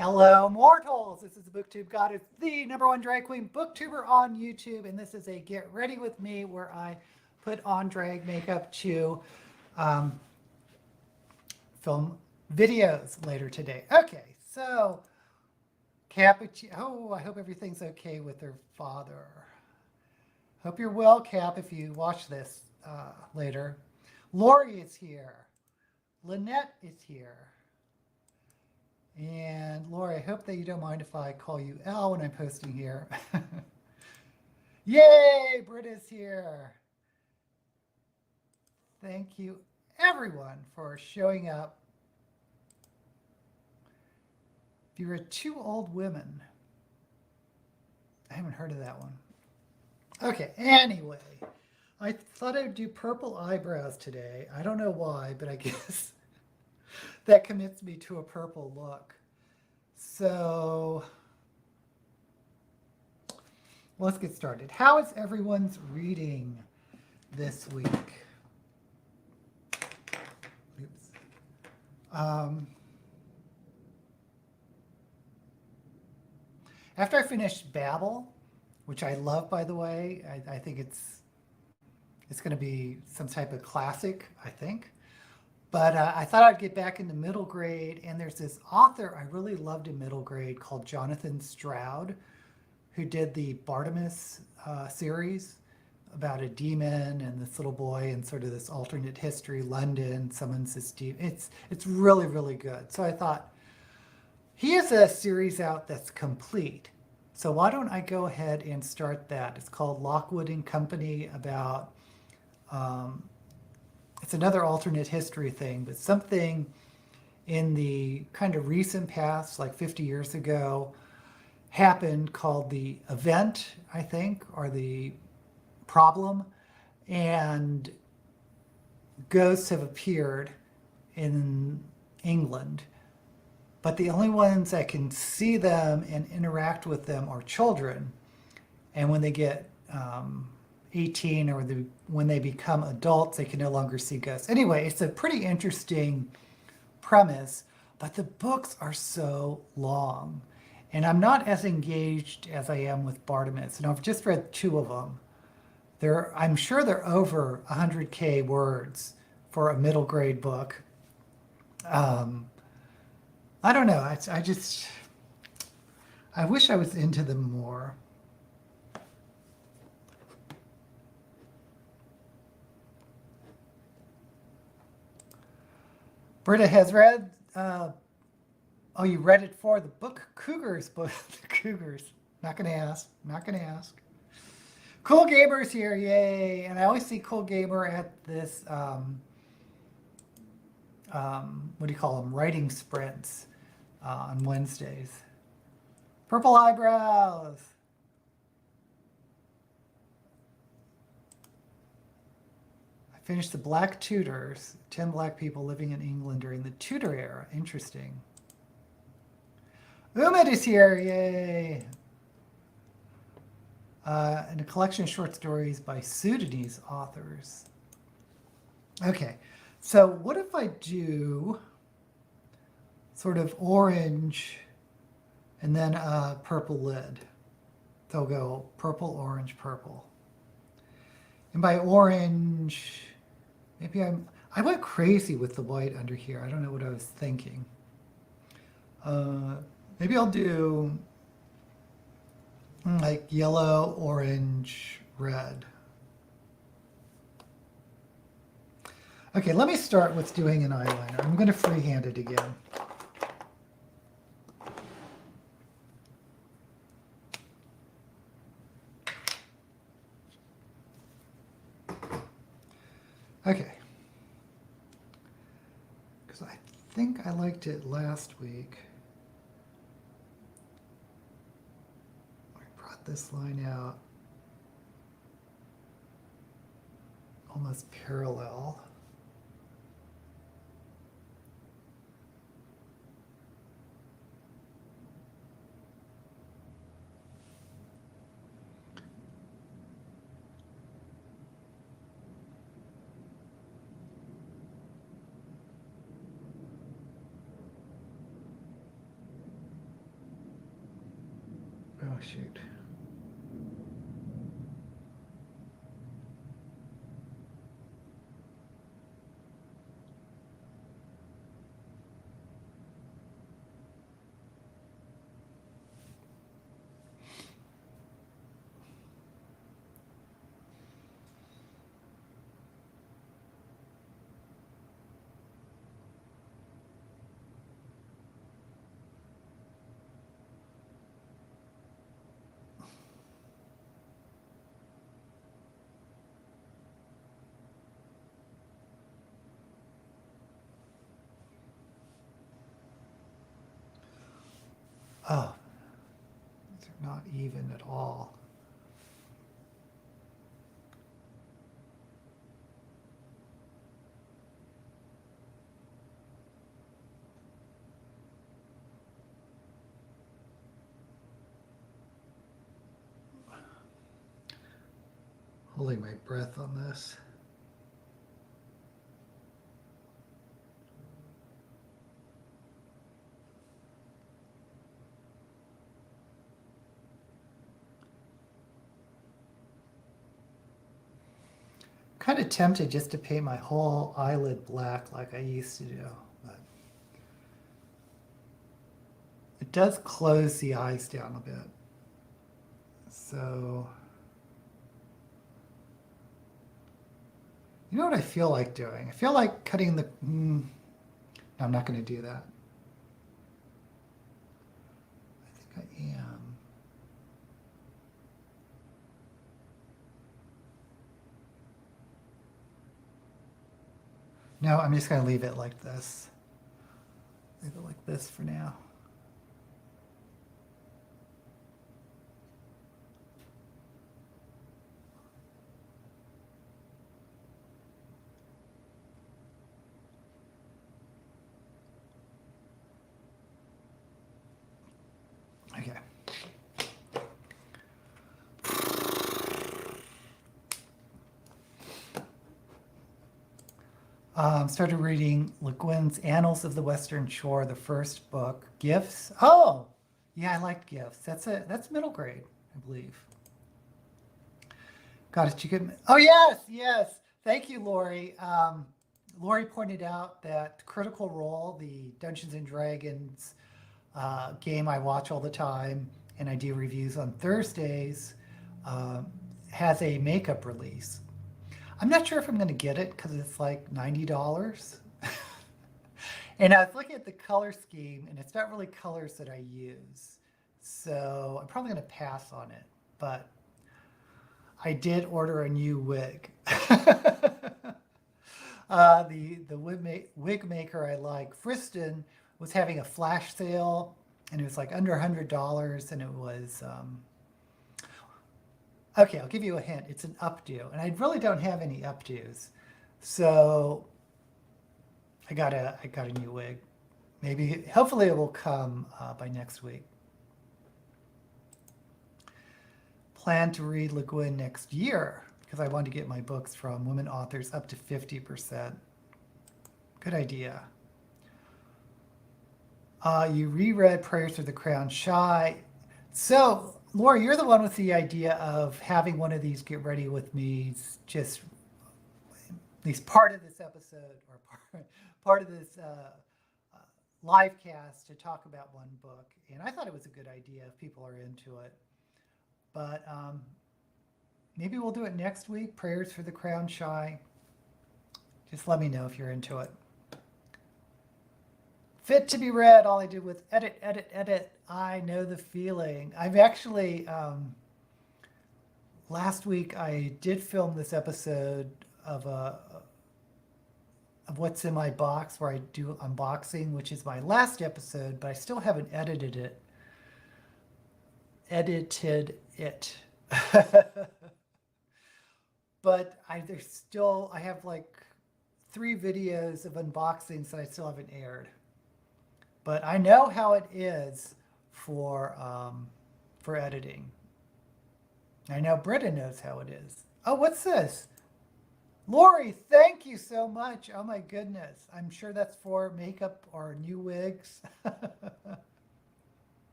Hello, mortals! This is the Booktube Goddess, the #1 drag queen booktuber on YouTube, and this is a Get Ready With Me where I put on drag makeup to film videos later today. Okay, so Cappuccino, I hope everything's okay with her father. Hope you're well, Cap, if you watch this later. Lori is here. Lynette is here. And Laura, I hope that you don't mind if I call you Elle when I'm posting here. Yay, Britta's here. Thank you, everyone, for showing up. If you're two old women, I haven't heard of that one. Okay, anyway, I thought I'd do purple eyebrows today. I don't know why, but I guess that commits me to a purple look. So let's get started. How is everyone's reading this week? Oops. After I finished Babel, which I love, by the way, I think it's going to be some type of classic, I think. But I thought I'd get back into middle grade, and there's this author I really loved in middle grade called Jonathan Stroud, who did the Bartimaeus series about a demon and this little boy and sort of this alternate history, London, summons this demon. It's really, really good. So I thought, he has a series out that's complete. So why don't I go ahead and start that? It's called Lockwood and Company, about it's another alternate history thing, but something in the kind of recent past, like 50 years ago, happened called the event, I think, or the problem, and ghosts have appeared in England, but the only ones that can see them and interact with them are children. And when they get 18 or when they become adults, they can no longer see ghosts. Anyway, it's a pretty interesting premise, but the books are so long. And I'm not as engaged as I am with Bartimaeus. And I've just read 2 of them. I'm sure they're over 100K words for a middle grade book. I don't know. I wish I was into them more. Britta has read, oh, you read it for the book Cougars, but the Cougars. Not going to ask, not going to ask. Cool Gamer's here, yay. And I always see Cool Gamer at this, what do you call them, writing sprints on Wednesdays. Purple eyebrows. Finished The Black Tudors, 10 black people living in England during the Tudor era. Interesting. Umid is here, yay! And a collection of short stories by Sudanese authors. Okay, so what if I do sort of orange and then a purple lid? They'll go purple, orange, purple. And by orange, maybe I went crazy with the white under here. I don't know what I was thinking. Maybe I'll do like yellow, orange, red. Okay, let me start with doing an eyeliner. I'm going to freehand it again. Okay. Because I think I liked it last week. I brought this line out almost parallel. Oh, shoot. Oh, these are not even at all. Holding my breath on this. Kind of tempted just to paint my whole eyelid black like I used to do, but it does close the eyes down a bit. So, you know what I feel like doing? I feel like cutting the, no, I'm not going to do that. I think I am. No, I'm just going to leave it like this. Leave it like this for now. Okay. Started reading Le Guin's Annals of the Western Shore, the first book. Gifts. Oh, yeah, I liked Gifts. That's middle grade, I believe. Goddess, Chicken. Oh yes, yes. Thank you, Lori. Lori pointed out that Critical Role, the Dungeons and Dragons game I watch all the time, and I do reviews on Thursdays, has a makeup release. I'm not sure if I'm going to get it because it's like $90. And I was looking at the color scheme, and it's not really colors that I use. So I'm probably going to pass on it. But I did order a new wig. The wig maker I like, Friston, was having a flash sale, and it was like under $100, and it was... Okay, I'll give you a hint. It's an updo, and I really don't have any updos, so I got a new wig. Maybe, hopefully, it will come by next week. Plan to read Le Guin next year because I want to get my books from women authors up to 50%. Good idea. You reread Prayers for the Crown Shy. So, Laura, you're the one with the idea of having one of these Get Ready With Me, just at least part of this episode or part of this live cast to talk about one book. And I thought it was a good idea if people are into it. But maybe we'll do it next week, Prayers for the Crown Shy. Just let me know if you're into it. Fit to be read, all I did was edit, edit, edit. I know the feeling. I've actually, last week I did film this episode of what's in my box where I do unboxing, which is my last episode, but I still haven't edited it. But I have like 3 videos of unboxings that I still haven't aired. But I know how it is for editing. I know Britta knows how it is. Oh, what's this? Lori, thank you so much. Oh my goodness. I'm sure that's for makeup or new wigs.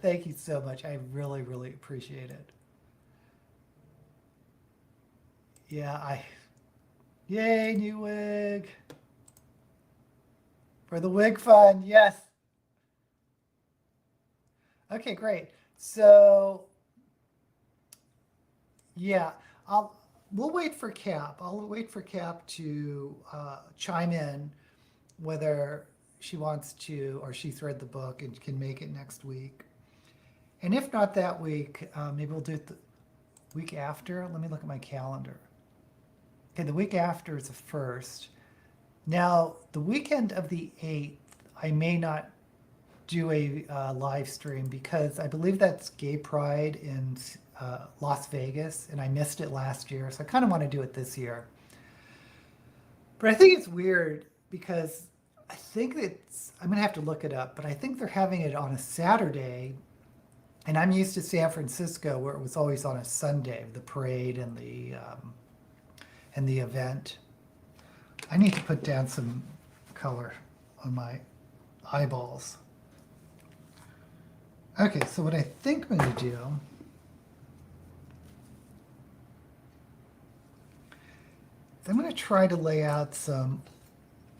Thank you so much. I really, really appreciate it. Yeah, yay, new wig. For the wig fund, yes. Okay, great. So, yeah, I'll we'll wait for Cap. I'll wait for Cap to chime in whether she wants to or she's read the book and can make it next week. And if not that week, maybe we'll do it the week after. Let me look at my calendar. Okay, the week after is the first. Now, the weekend of the 8th, I may not do a live stream because I believe that's Gay Pride in Las Vegas, and I missed it last year, so I kind of want to do it this year. But I think it's weird because I think it's, I'm going to have to look it up, but I think they're having it on a Saturday, and I'm used to San Francisco where it was always on a Sunday, the parade and the event. I need to put down some color on my eyeballs. Okay, so what I think I'm going to do is I'm going to try to lay out some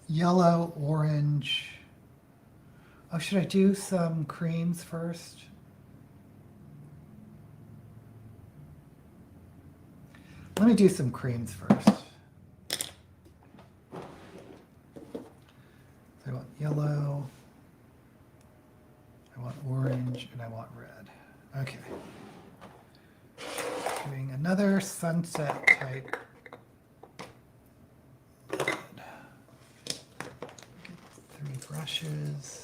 yellow, orange. Oh, should I do some creams first? Let me do some creams first. So I want yellow, I want orange, and I want red. Okay. Doing another sunset type. Get 3 brushes.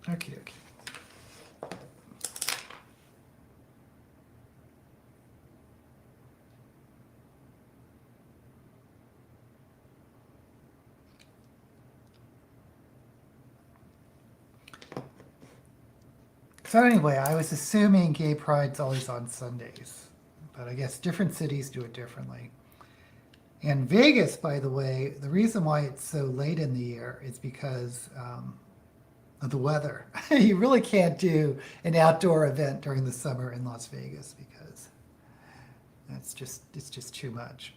Okay, okay. So anyway, I was assuming Gay Pride's always on Sundays, but I guess different cities do it differently. And Vegas, by the way, the reason why it's so late in the year is because of the weather. You really can't do an outdoor event during the summer in Las Vegas because it's just too much.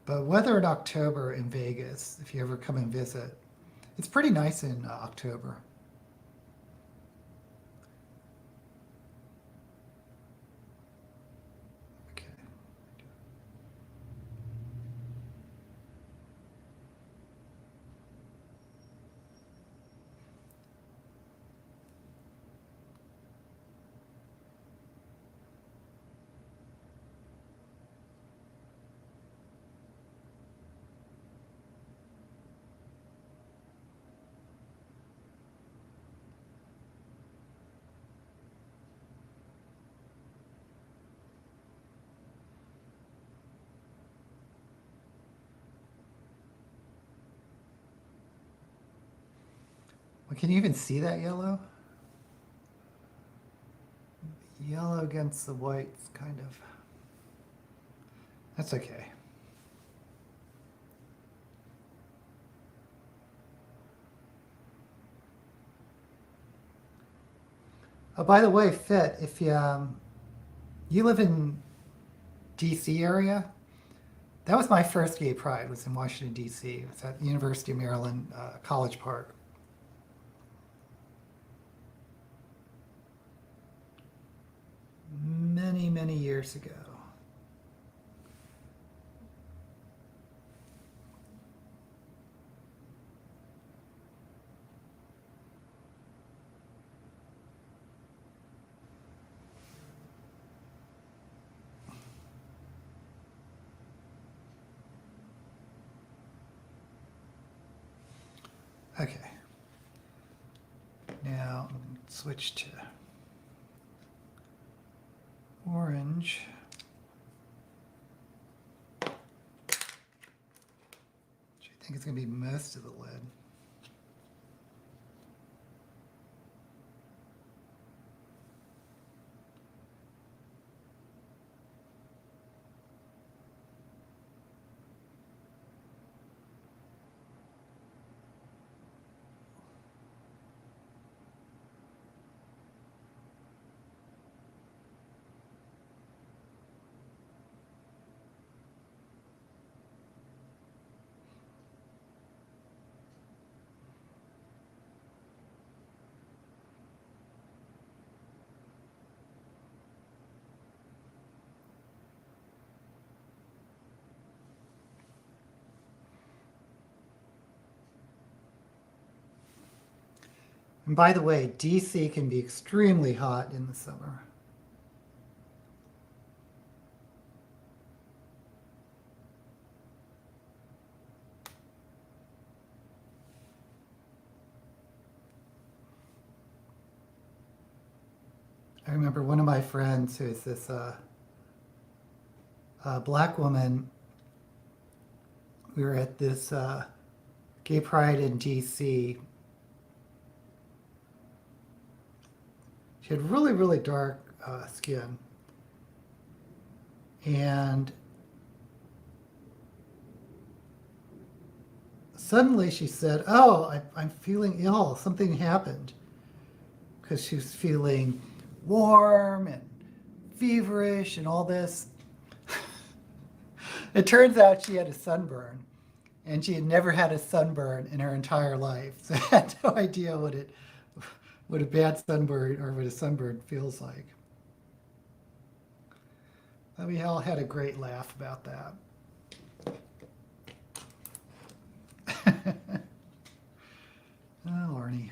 But weather in October in Vegas, if you ever come and visit, it's pretty nice in October. Okay. Well, can you even see that yellow? Yellow against the white's kind of... That's okay. Oh, by the way, Fit, if you live in DC area, that was my first Gay Pride, was in Washington, DC. It was at the University of Maryland, College Park. Many, many years ago. Okay. Now, switch to orange. Which I think is going to be most of the lid. And by the way, DC can be extremely hot in the summer. I remember one of my friends who's this black woman. We were at this gay pride in DC. She had really, really dark skin. And suddenly she said, "Oh, I'm feeling ill. Something happened." Because she was feeling warm and feverish and all this. It turns out she had a sunburn, and she had never had a sunburn in her entire life. So I had no idea what a bad sunburn or what a sunburn feels like. But we all had a great laugh about that. Oh, Arnie.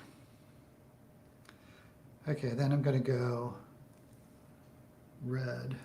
Okay, then I'm going to go red.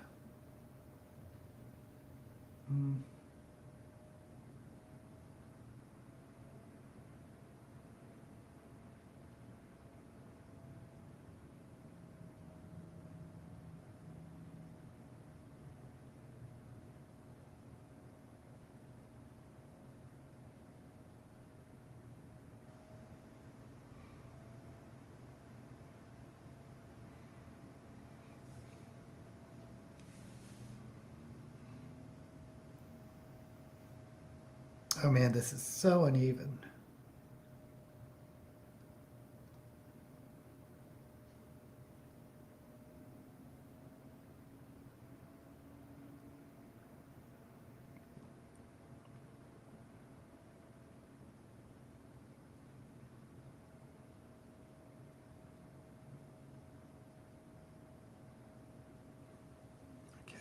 Oh man, this is so uneven. Okay.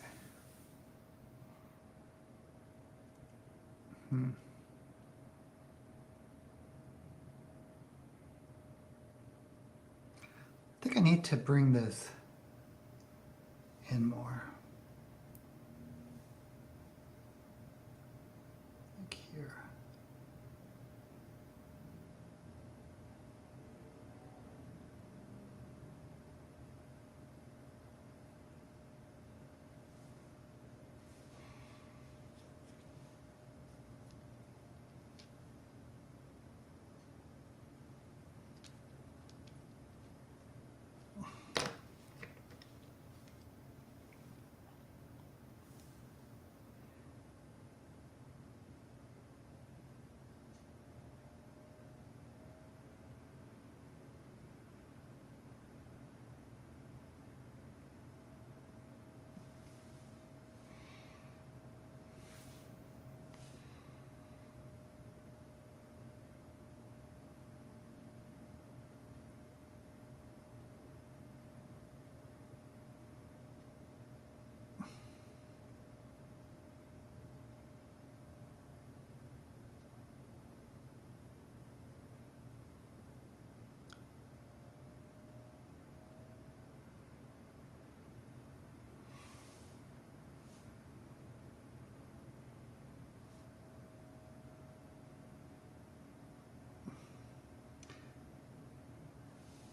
I think I need to bring this in more. Like here.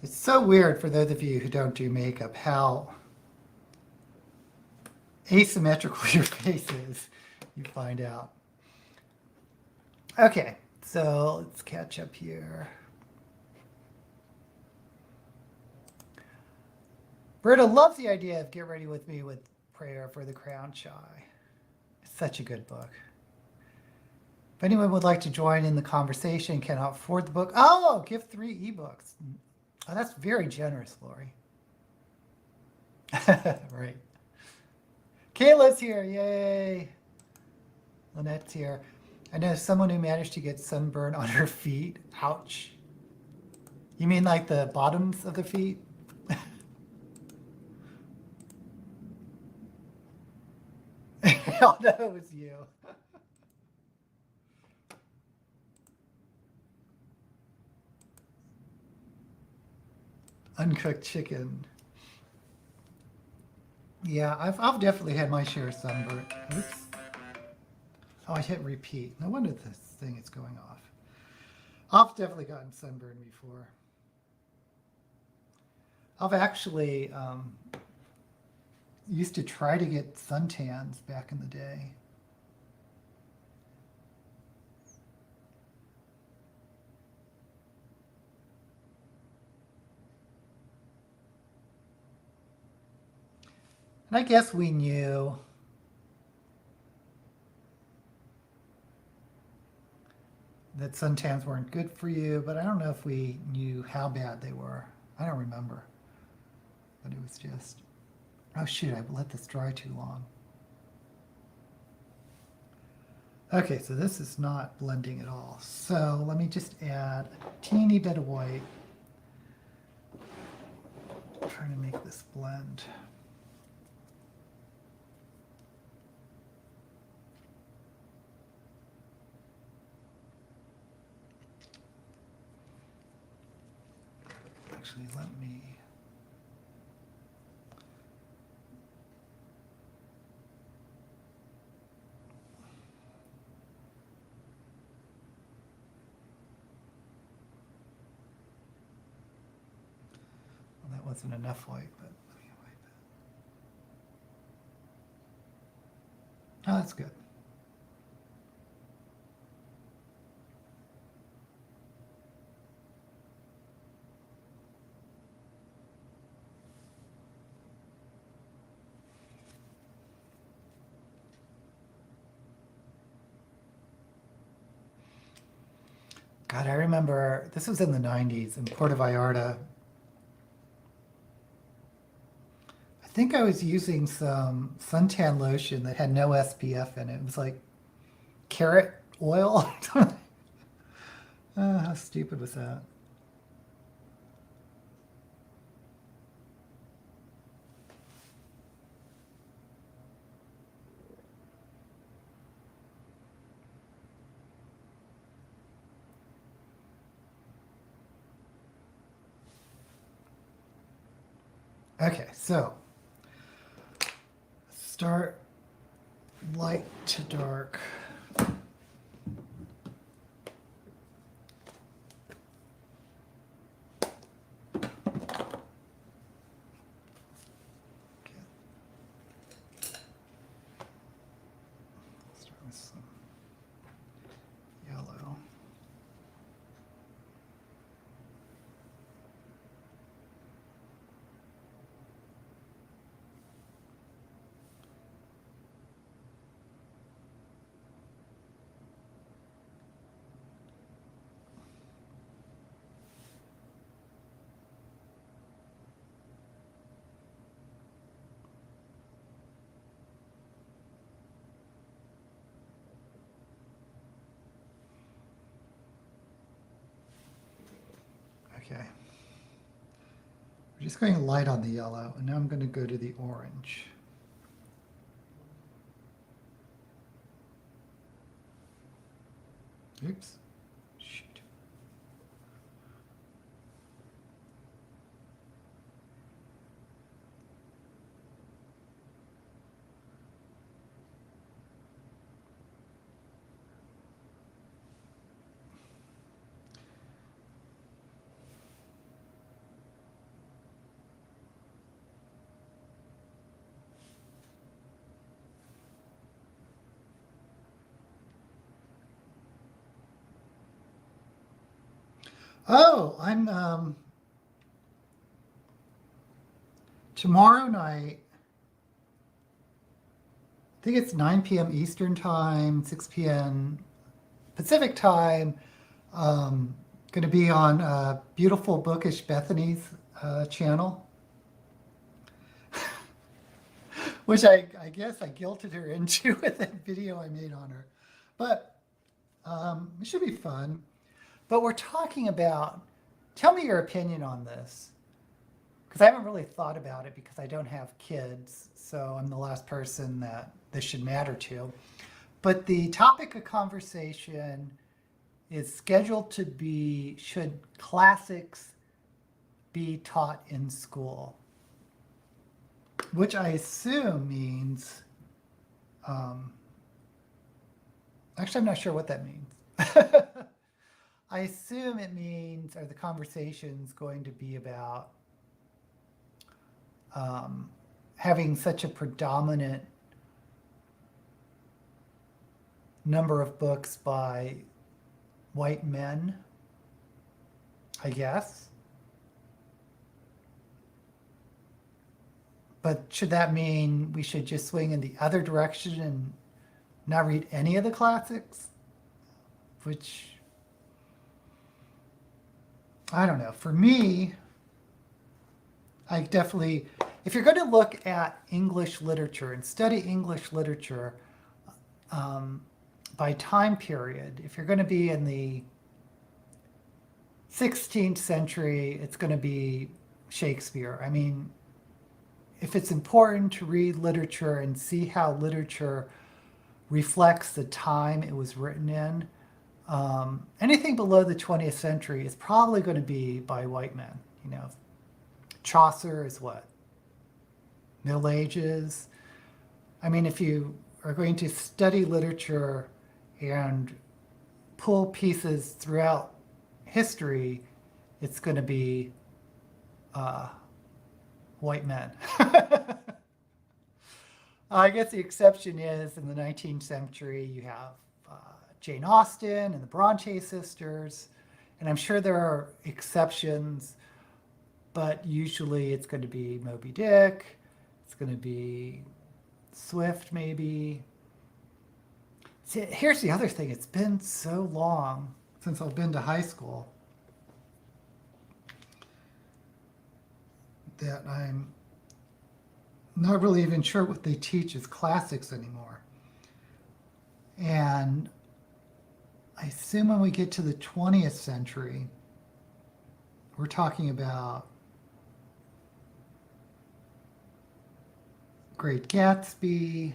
It's so weird for those of you who don't do makeup how asymmetrical your face is, you find out. Okay, so let's catch up here. Berta loves the idea of Get Ready With Me with Prayer for the Crown Shy. It's such a good book. If anyone would like to join in the conversation, cannot afford the book, oh, give 3 ebooks. Oh, that's very generous, Lori. Right. Kayla's here, yay. Lynette's here. I know someone who managed to get sunburn on her feet. Ouch. You mean like the bottoms of the feet? Oh, no, it was you. Uncooked chicken. Yeah, I've definitely had my share of sunburn. Oops. Oh, I hit repeat. No wonder this thing is going off. I've definitely gotten sunburn before. I've actually used to try to get suntans back in the day. And I guess we knew that suntans weren't good for you, but I don't know if we knew how bad they were. I don't remember. But it was just, oh shoot, I let this dry too long. Okay, so this is not blending at all. So let me just add a teeny bit of white. I'm trying to make this blend. Actually, let me. Well, that wasn't enough white, but let me wipe it. Oh, that's good. God, I remember this was in the 90s in Puerto Vallarta. I think I was using some suntan lotion that had no SPF in it. It was like carrot oil. How stupid was that? Okay, so start light to dark. Start with some yellow. Okay. We're just going light on the yellow, and now I'm going to go to the orange. Oops. Shoot. Oh, I'm tomorrow night. I think it's 9 p.m. Eastern time, 6 p.m. Pacific time. Going to be on Beautiful Bookish Bethany's channel, which I guess I guilted her into with that video I made on her. But it should be fun. But we're talking about, tell me your opinion on this, because I haven't really thought about it because I don't have kids, so I'm the last person that this should matter to. But the topic of conversation is scheduled to be, should classics be taught in school, which I assume means, actually, I'm not sure what that means. I assume it means, are the conversations going to be about having such a predominant number of books by white men, I guess. But should that mean we should just swing in the other direction and not read any of the classics? Which, I don't know. For me, I definitely, if you're going to look at English literature and study English literature by time period, if you're going to be in the 16th century, it's going to be Shakespeare. I mean, if it's important to read literature and see how literature reflects the time it was written in, anything below the 20th century is probably going to be by white men. You know, Chaucer is what? Middle Ages. I mean, if you are going to study literature and pull pieces throughout history, it's going to be white men. I guess the exception is in the 19th century, you have Jane Austen and the Bronte sisters, and I'm sure there are exceptions, but usually it's going to be Moby Dick, it's going to be Swift maybe. See, here's the other thing, it's been so long since I've been to high school that I'm not really even sure what they teach as classics anymore. And I assume when we get to the 20th century, we're talking about Great Gatsby,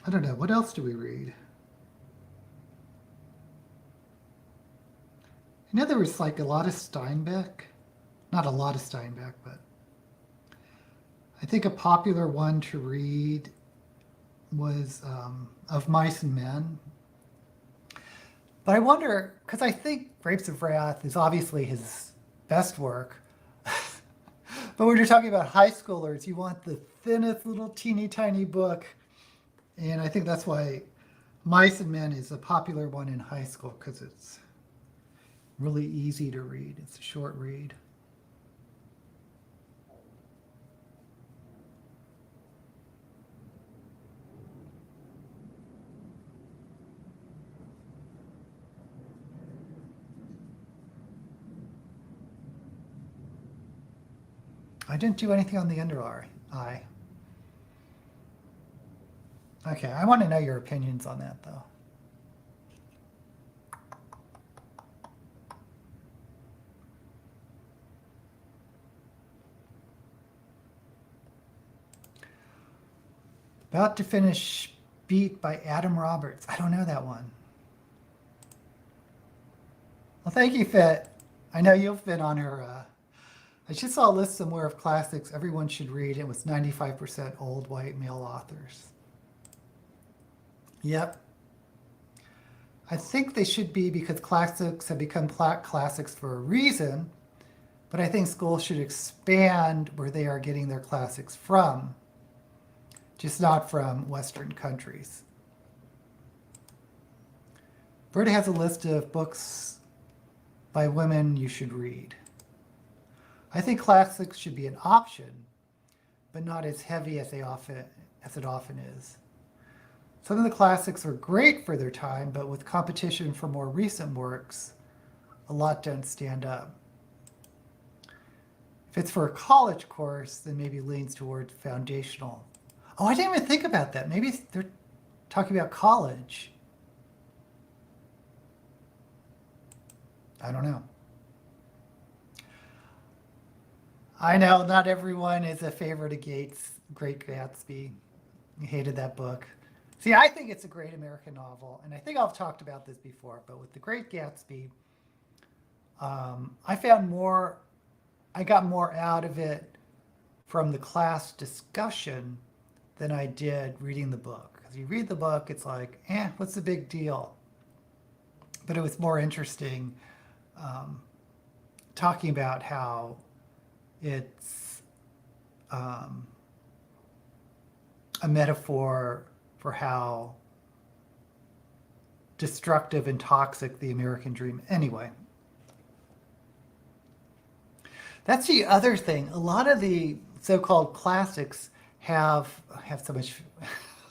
I don't know, what else do we read? I know there was like a lot of Steinbeck, not a lot of Steinbeck, but I think a popular one to read was Of Mice and Men. But I wonder, because I think Grapes of Wrath is obviously his best work, but when you're talking about high schoolers, you want the thinnest little teeny tiny book, and I think that's why Mice and Men is a popular one in high school, because it's really easy to read. It's a short read. I didn't do anything on the under eye. Okay, I want to know your opinions on that, though. About to finish Beat by Adam Roberts. I don't know that one. Well, thank you, Fit. I know you've been on her. I just saw a list somewhere of classics everyone should read. It was 95% old white male authors. Yep. I think they should be, because classics have become classics for a reason, but I think schools should expand where they are getting their classics from, just not from Western countries. Berta has a list of books by women you should read. I think classics should be an option, but not as heavy as it often is. Some of the classics are great for their time, but with competition for more recent works, a lot don't stand up. If it's for a college course, then maybe leans toward foundational. Oh, I didn't even think about that. Maybe they're talking about college. I don't know. I know not everyone is a favorite of Gates' Great Gatsby. I hated that book. See, I think it's a great American novel, and I think I've talked about this before, but with The Great Gatsby, I found more, I got more out of it from the class discussion than I did reading the book. Because you read the book, it's like, what's the big deal? But it was more interesting talking about how it's a metaphor for how destructive and toxic the American dream. Anyway, that's the other thing. A lot of the so-called classics have so much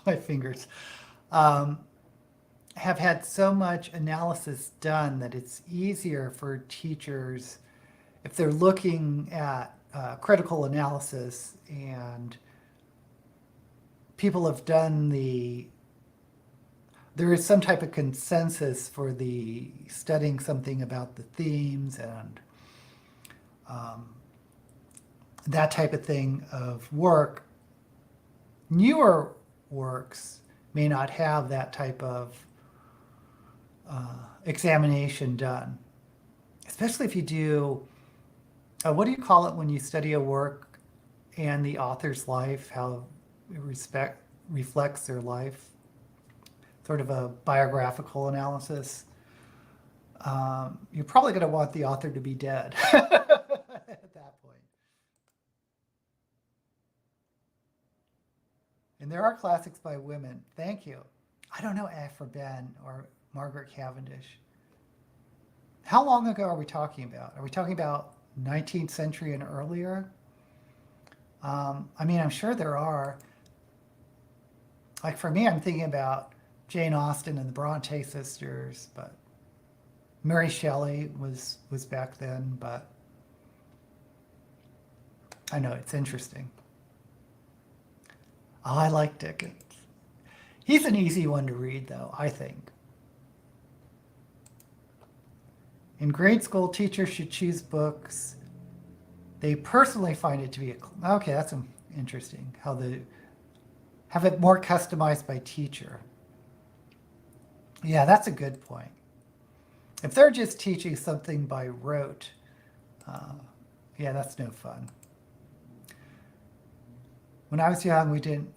my fingers have had so much analysis done that it's easier for teachers if they're looking at critical analysis, and people have done there is some type of consensus for the studying something about the themes and that type of thing of work. Newer works may not have that type of examination done, especially if you do, what do you call it when you study a work and the author's life, how it reflects their life, sort of a biographical analysis. You're probably going to want the author to be dead at that point. And there are classics by women. Thank you. I don't know Aphra Behn or Margaret Cavendish. How long ago are we talking about? Are we talking about 19th century and earlier? I mean, I'm sure there are. Like for me, I'm thinking about Jane Austen and the Bronte sisters, but Mary Shelley was back then, but I know, it's interesting. Oh, I like Dickens. He's an easy one to read, though, I think. In grade school, teachers should choose books they personally find it to be okay, that's interesting, how they have it more customized by teacher. Yeah, that's a good point. If they're just teaching something by rote, yeah, that's no fun. When I was young, we didn't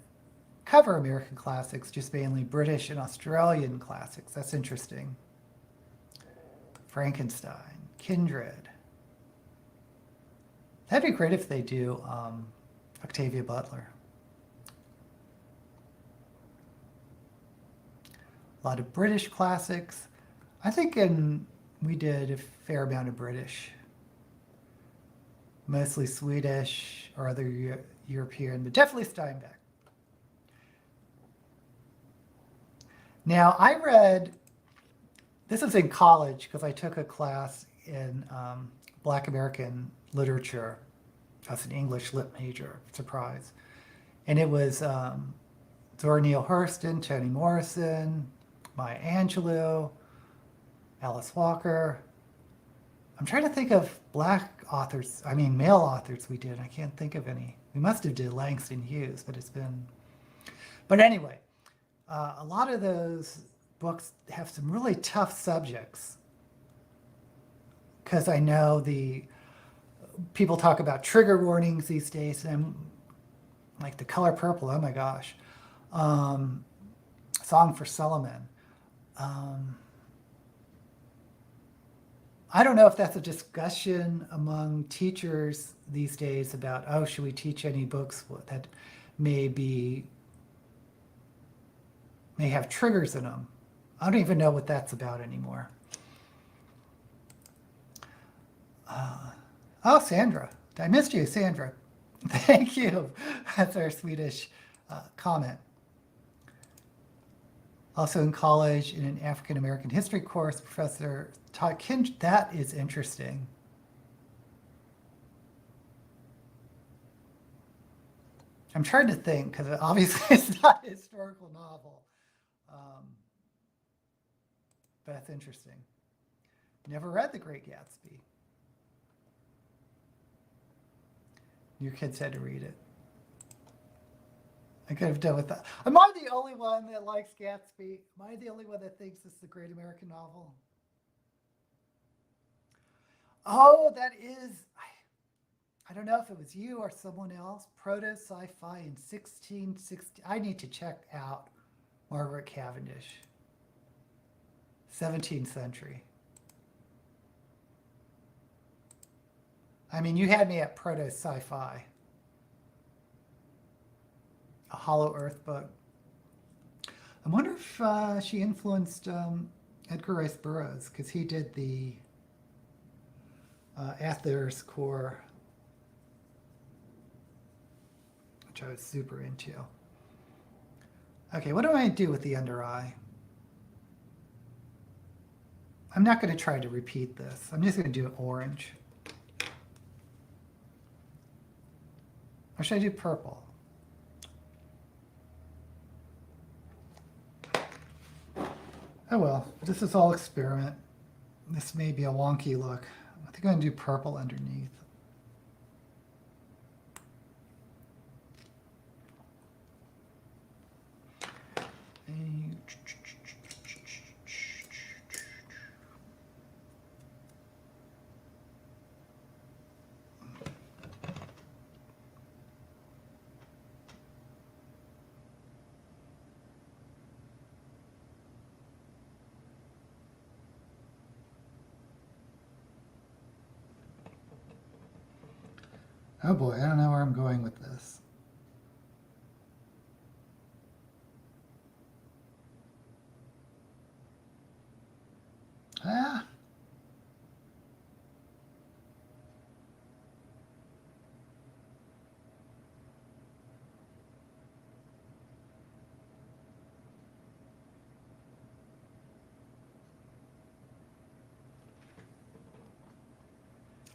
cover American classics, just mainly British and Australian classics. That's interesting. Frankenstein, Kindred. That'd be great if they do Octavia Butler. A lot of British classics. I think we did a fair amount of British. Mostly Swedish or other European, but definitely Steinbeck. Now, I read, this was in college because I took a class in Black American literature. I was an English lit major, surprise. And it was Zora Neale Hurston, Toni Morrison, Maya Angelou, Alice Walker. I'm trying to think of black authors, I mean male authors we did. I can't think of any. We must have did Langston Hughes, but it's been... But anyway, a lot of those books have some really tough subjects, because I know people talk about trigger warnings these days, and like The Color Purple, oh my gosh. Song for Solomon. I don't know if that's a discussion among teachers these days about, oh, should we teach any books that may have triggers in them. I don't even know what that's about anymore. Oh, Sandra. I missed you, Sandra. Thank you. That's our Swedish comment. Also in college, in an African-American history course, Professor taught Kindred. That is interesting. I'm trying to think, because obviously it's not a historical novel. But that's interesting. Never read The Great Gatsby. Your kids had to read it. I could have done with that. Am I the only one that likes Gatsby? Am I the only one that thinks this is a great American novel? Oh, that is, I don't know if it was you or someone else, proto sci-fi in 1660. I need to check out Margaret Cavendish, 17th century. I mean, you had me at proto sci-fi. A Hollow Earth book. I wonder if she influenced Edgar Rice Burroughs, because he did the Athear's Core, which I was super into. Okay, what do I do with the under eye? I'm not going to try to repeat this. I'm just going to do orange. Or should I do purple? Oh well, this is all experiment. This may be a wonky look. I think I'm going to do purple underneath. Oh boy, I don't know where I'm going with this. Ah.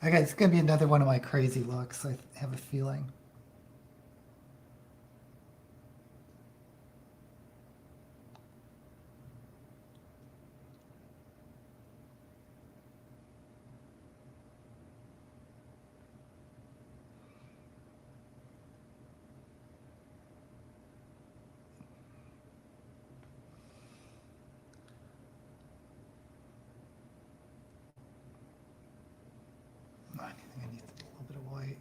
Okay, it's going to be another one of my crazy looks, I have a feeling. I think I need a little bit of white.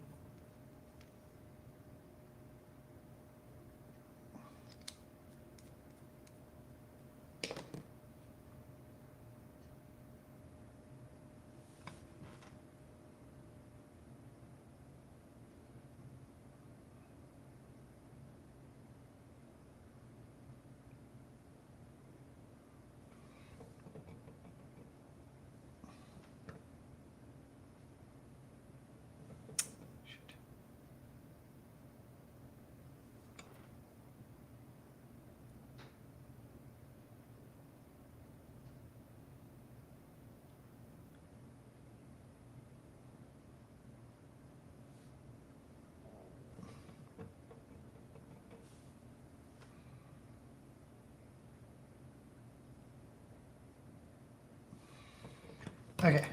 Okay.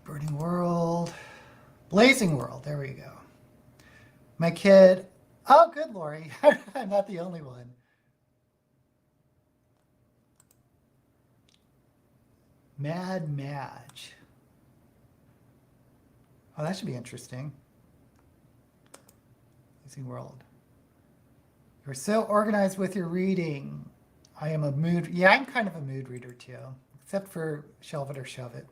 Burning World. Blazing World. There we go. My kid. Oh, good, Lori. I'm not the only one. Mad Madge. Oh, that should be interesting. Blazing World. You're so organized with your reading. I am a mood. Yeah, I'm kind of a mood reader too, except for Shelve It or Shove It.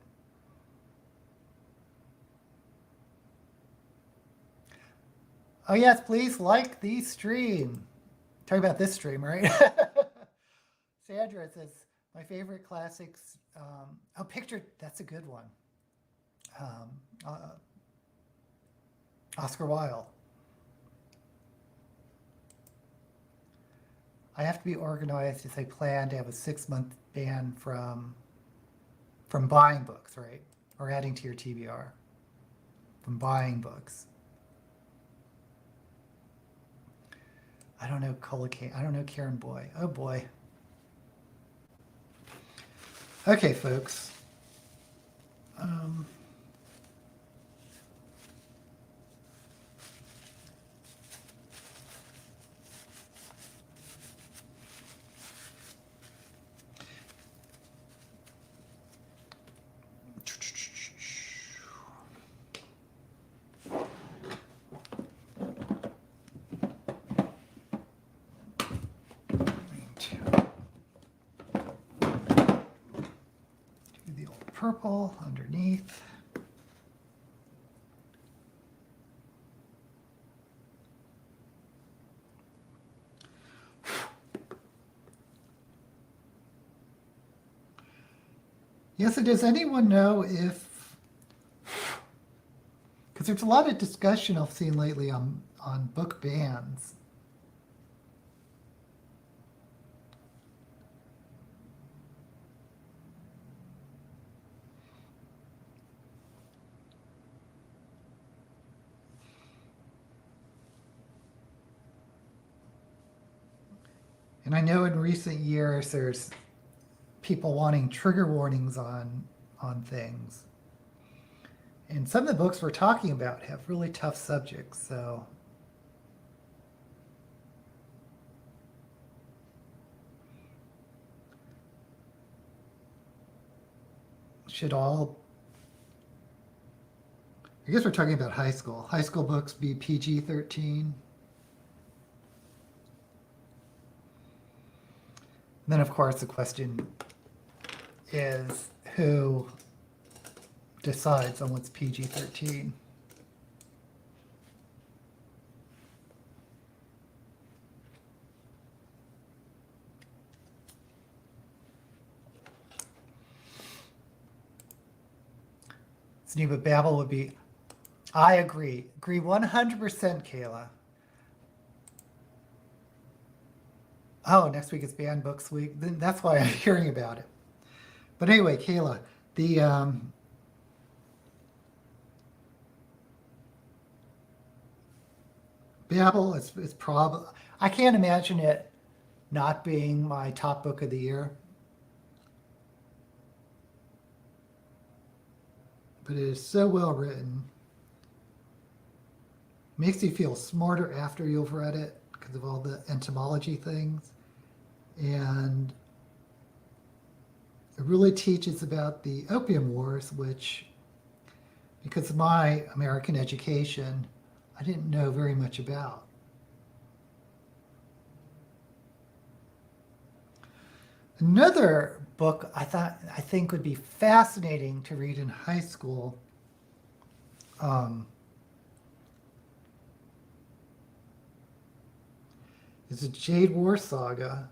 Oh yes, please like the stream. Talking about this stream, right? Sandra says, my favorite classics. Oh, picture, that's a good one. Oscar Wilde. I have to be organized as I plan to have a 6-month ban from buying books, right? Or adding to your TBR. From buying books. I don't know I don't know Karen Boy. Oh boy. Okay, folks. Do the old purple underneath. Yes, so does anyone know if, because there's a lot of discussion I've seen lately on book bans. And I know in recent years there's people wanting trigger warnings on things. And some of the books we're talking about have really tough subjects, so should all, I guess we're talking about high school. High school books be PG-13. Then, of course, the question is who decides on what's PG-13. Geneva Babel would be, I agree 100%, Kayla. Oh, next week is Banned Books Week. Then that's why I'm hearing about it. But anyway, Kayla, the Babel is probably, I can't imagine it not being my top book of the year. But it is so well written. Makes you feel smarter after you've read it because of all the entomology things. And it really teaches about the Opium Wars, which, because of my American education, I didn't know very much about. Another book I think would be fascinating to read in high school is the Jade War Saga.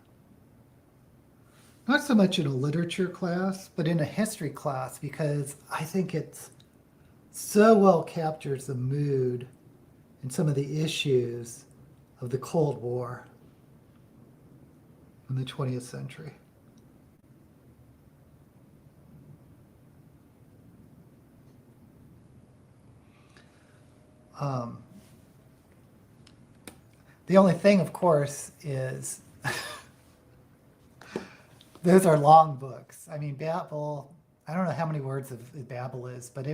Not so much in a literature class, but in a history class, because I think it's so well captures the mood and some of the issues of the Cold War in the 20th century. The only thing, of course, is those are long books. I mean, Babel, I don't know how many words of Babel is, but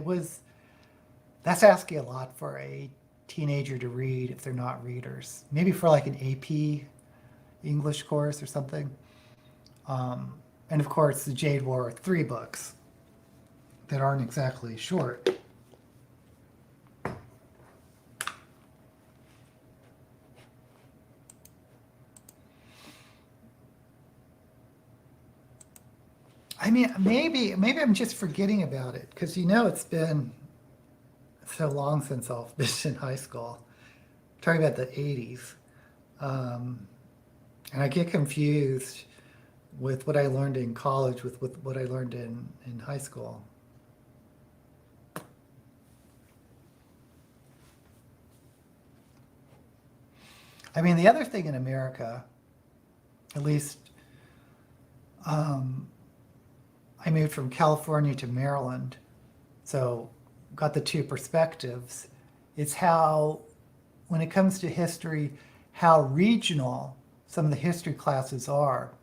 that's asking a lot for a teenager to read if they're not readers. Maybe for like an AP English course or something. And of course, the Jade War are 3 books that aren't exactly short. I mean, maybe I'm just forgetting about it because it's been so long since I've been in high school. I'm talking about the 80s. And I get confused with what I learned in college with what I learned in high school. I mean, the other thing in America, at least I moved from California to Maryland, so got the two perspectives. It's how, when it comes to history, how regional some of the history classes are.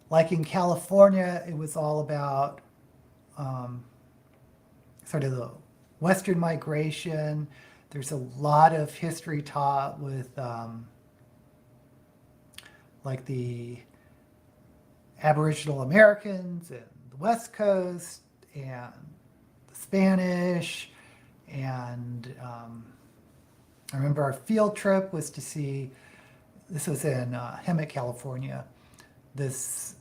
Like in California, it was all about sort of the Western migration. There's a lot of history taught with like the Aboriginal Americans and the West Coast and the Spanish. And I remember our field trip was to see, this was in Hemet, California, this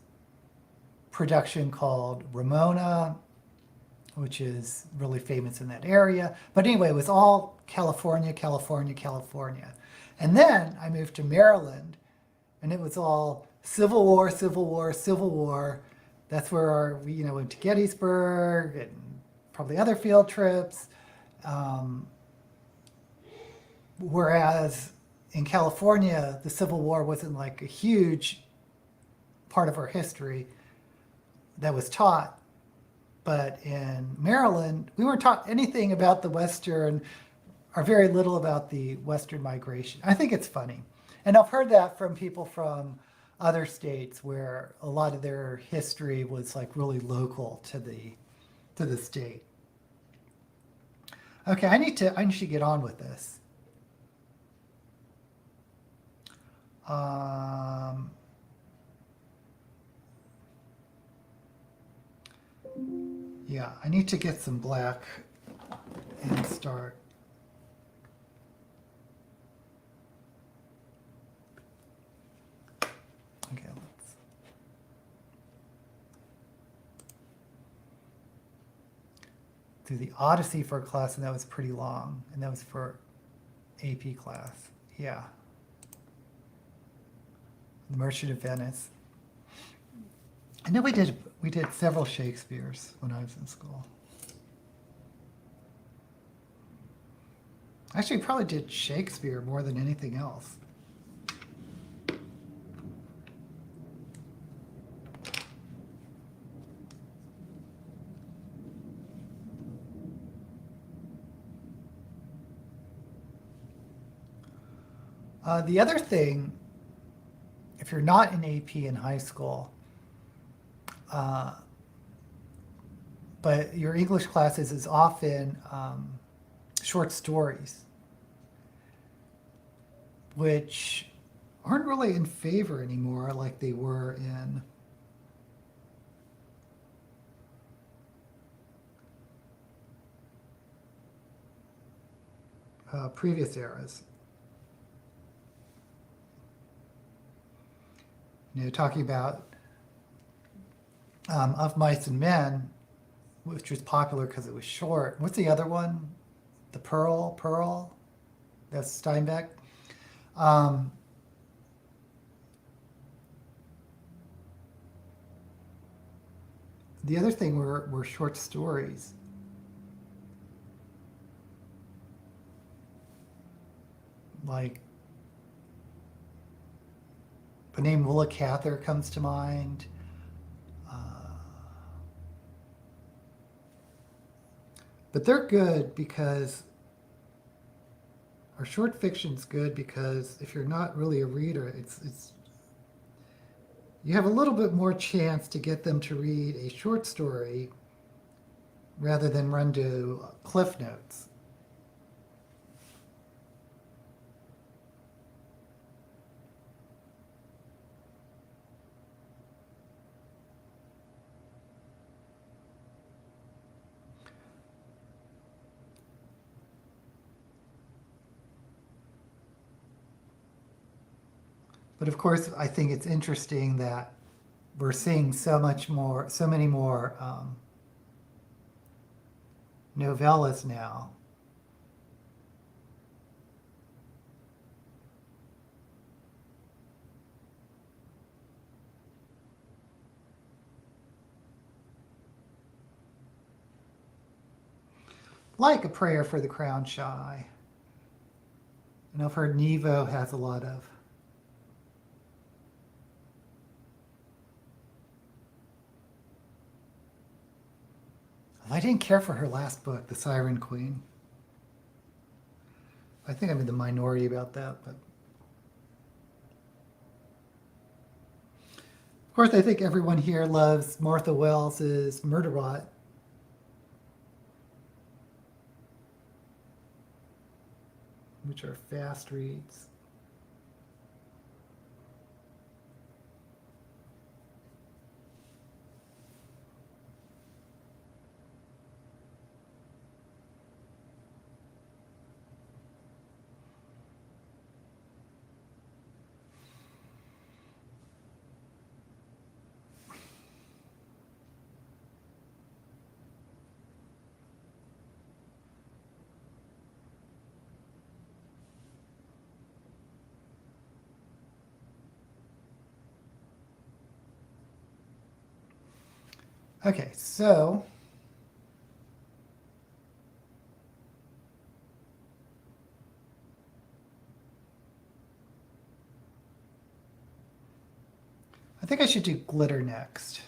production called Ramona, which is really famous in that area. But anyway, it was all California, California, California. And then I moved to Maryland, and it was all Civil War, Civil War, Civil War. That's where we went to Gettysburg and probably other field trips. Whereas in California, the Civil War wasn't like a huge part of our history that was taught. But in Maryland, we weren't taught anything about the Western, or very little about the Western migration. I think it's funny. And I've heard that from people from other states where a lot of their history was like really local to the state. Okay, I need to get on with this. Yeah, I need to get some black and start. Okay, let's. Do the Odyssey for a class, and that was pretty long, and that was for AP class. Yeah. The Merchant of Venice. I know we did several Shakespeares when I was in school. Actually, probably did Shakespeare more than anything else. The other thing, if you're not in AP in high school, but your English classes is often short stories, which aren't really in favor anymore like they were in previous eras. Talking about Of Mice and Men, which was popular because it was short. What's the other one? The Pearl? That's Steinbeck. The other thing were short stories. Like, the name Willa Cather comes to mind. But they're good because, or short fiction's good because if you're not really a reader, it's you have a little bit more chance to get them to read a short story rather than run to Cliff Notes. But of course, I think it's interesting that we're seeing so many more novellas now. Like A Prayer for the Crown Shy I know I've heard Nevo has a lot of. I didn't care for her last book, The Siren Queen. I think I'm in the minority about that, but of course I think everyone here loves Martha Wells's Murderot. Which are fast reads. Okay, so I think I should do glitter next.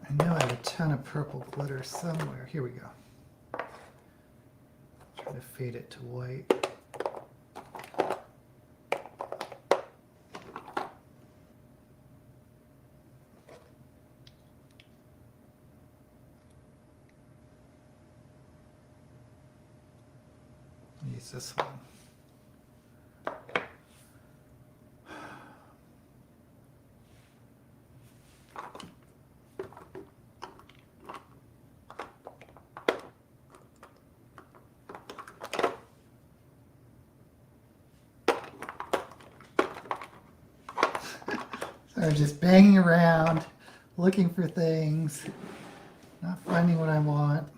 I know I have a ton of purple glitter somewhere. Here we go. Try to fade it to white. Use this one. So just banging around, looking for things, not finding what I want.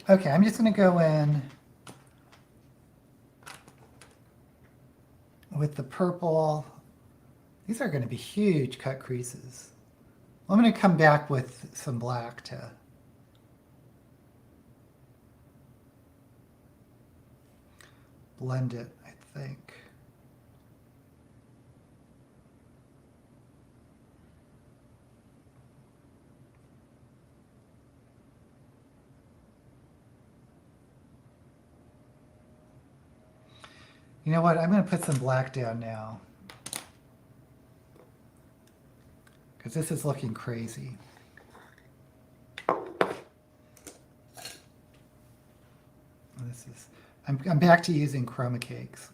Okay, I'm just going to go in with the purple. These are going to be huge cut creases. I'm going to come back with some black to blend it, I think. You know what? I'm going to put some black down now, because this is looking crazy. This is, I'm back to using chroma cakes.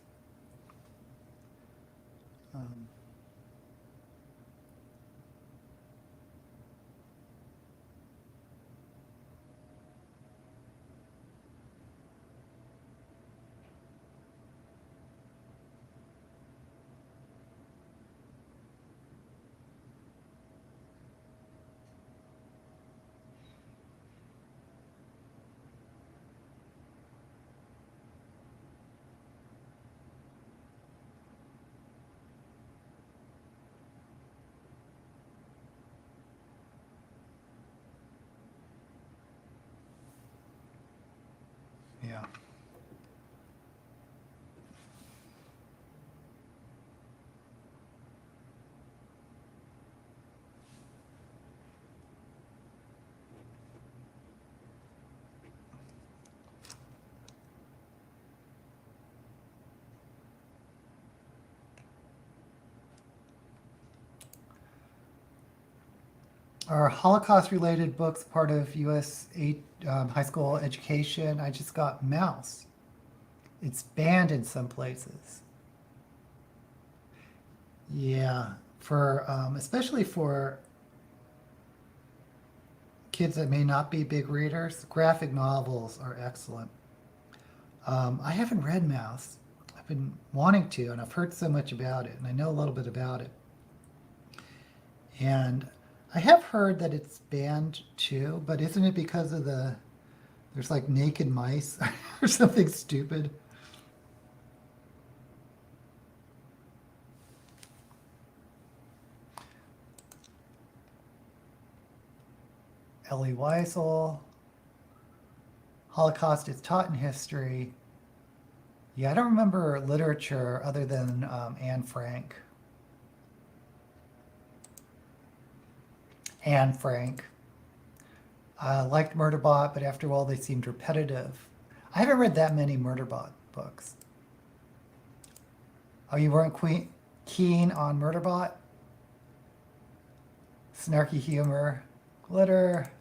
Yeah. Are Holocaust-related books part of U.S. high school education? I just got Mouse. It's banned in some places. Yeah, for especially for kids that may not be big readers, graphic novels are excellent. I haven't read Mouse. I've been wanting to, and I've heard so much about it, and I know a little bit about it. And I have heard that it's banned too, but isn't it because of there's like naked mice or something stupid? Ellie Weisel, Holocaust is taught in history. Yeah, I don't remember literature other than Anne Frank. Anne Frank. I liked Murderbot, but after a while they seemed repetitive. I haven't read that many Murderbot books. Oh, you weren't keen on Murderbot? Snarky humor, glitter.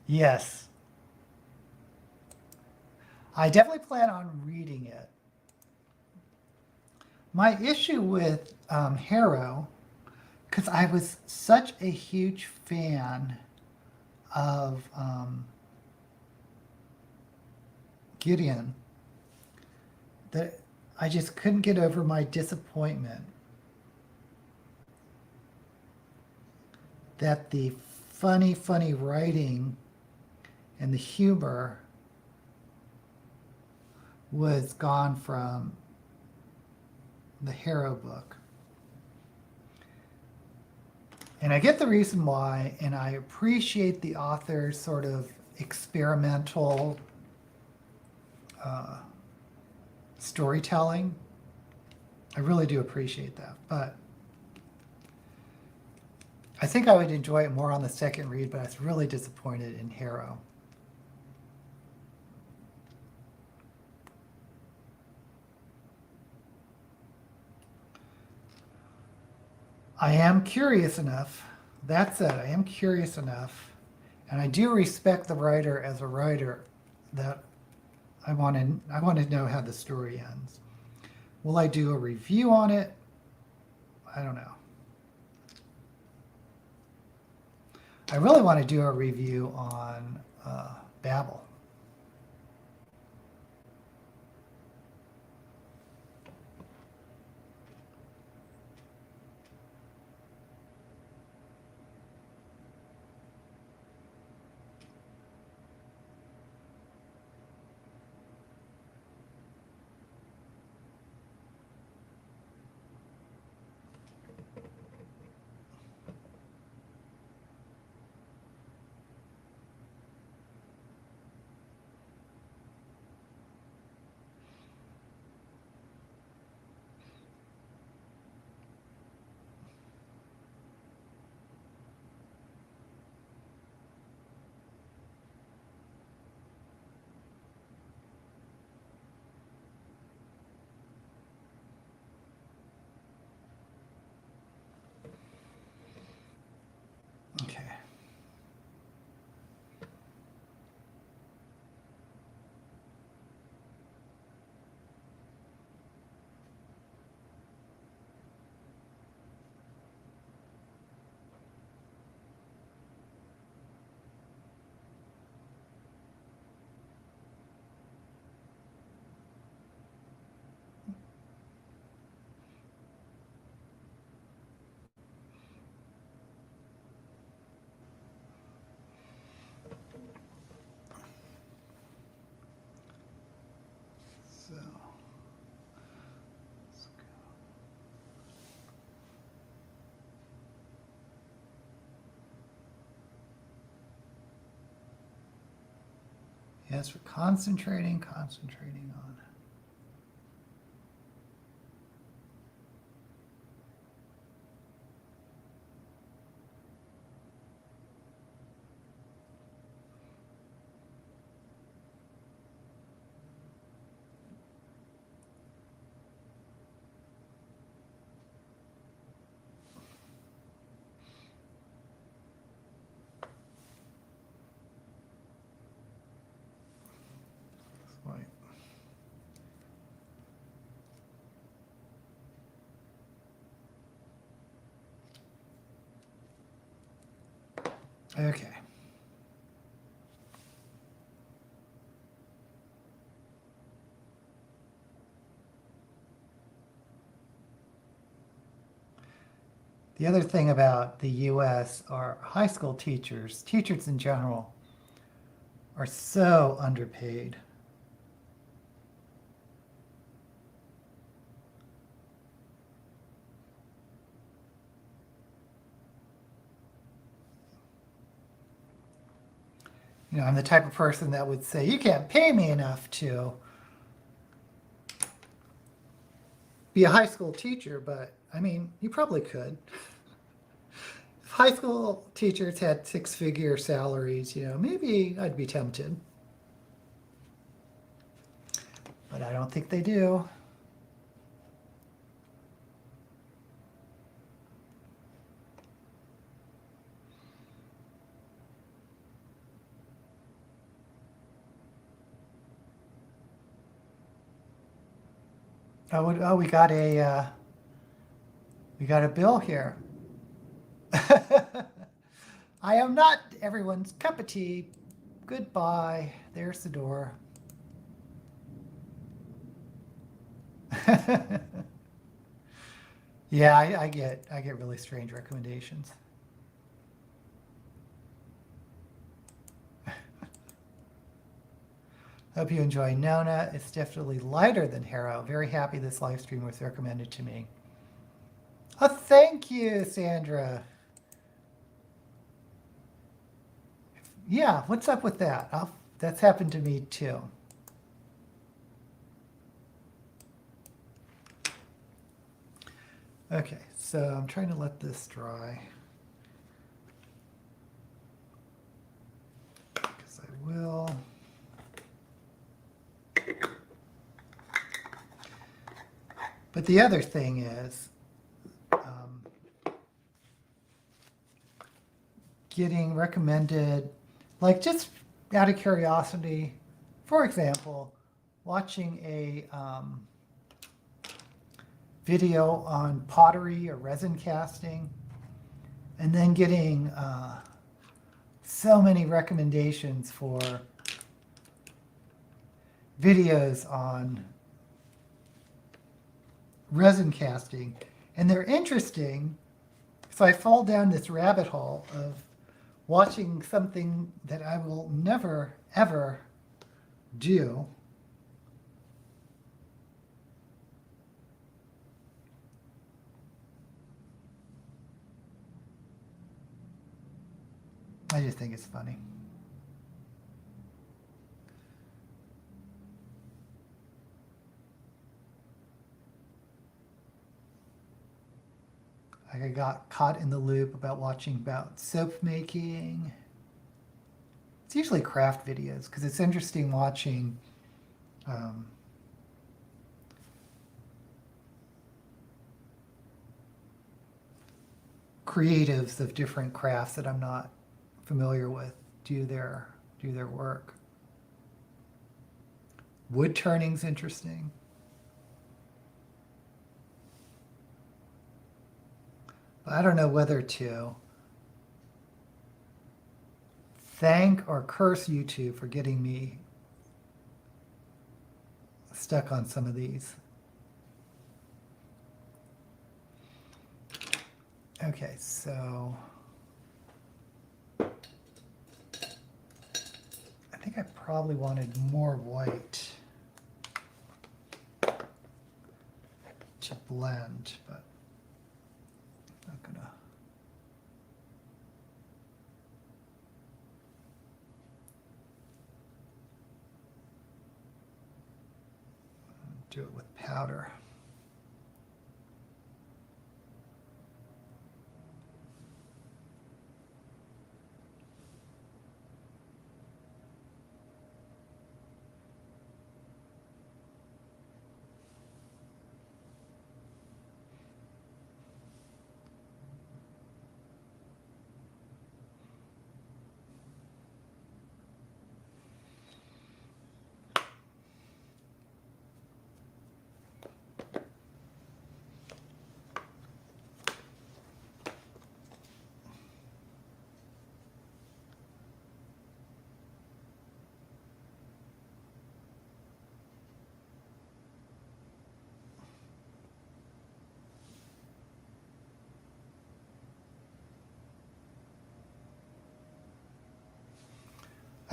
Yes. I definitely plan on reading it. My issue with Harrow, because I was such a huge fan of Gideon, that I just couldn't get over my disappointment that the funny writing and the humor was gone from the Harrow book. And I get the reason why, and I appreciate the author's sort of experimental storytelling. I really do appreciate that. But I think I would enjoy it more on the second read, but I was really disappointed in Harrow. I am curious enough. That said, I am curious enough, and I do respect the writer as a writer, that I want to know how the story ends. Will I do a review on it? I don't know. I really want to do a review on Babel. Okay. So, yes, we're concentrating on. Right. Okay. The other thing about the U.S. are high school teachers, teachers in general, are so underpaid. You know, I'm the type of person that would say, you can't pay me enough to be a high school teacher, but I mean, you probably could. If high school teachers had six-figure salaries, you know, maybe I'd be tempted. But I don't think they do. Oh, we got a bill here. I am not everyone's cup of tea. Goodbye. There's the door. Yeah, I get really strange recommendations. Hope you enjoy Nona. It's definitely lighter than Harrow. Very happy this live stream was recommended to me. Oh, thank you, Sandra. Yeah, what's up with that? That's happened to me too. Okay, so I'm trying to let this dry. Because I will. But the other thing is getting recommended, like just out of curiosity, for example, watching a video on pottery or resin casting, and then getting so many recommendations for videos on resin casting, and they're interesting. So I fall down this rabbit hole of watching something that I will never, ever do. I just think it's funny. I got caught in the loop about watching about soap making. It's usually craft videos because it's interesting watching creatives of different crafts that I'm not familiar with do their work. Wood turning's interesting. I don't know whether to thank or curse YouTube for getting me stuck on some of these. Okay, so I think I probably wanted more white to blend, but I'm not gonna. Do it with powder.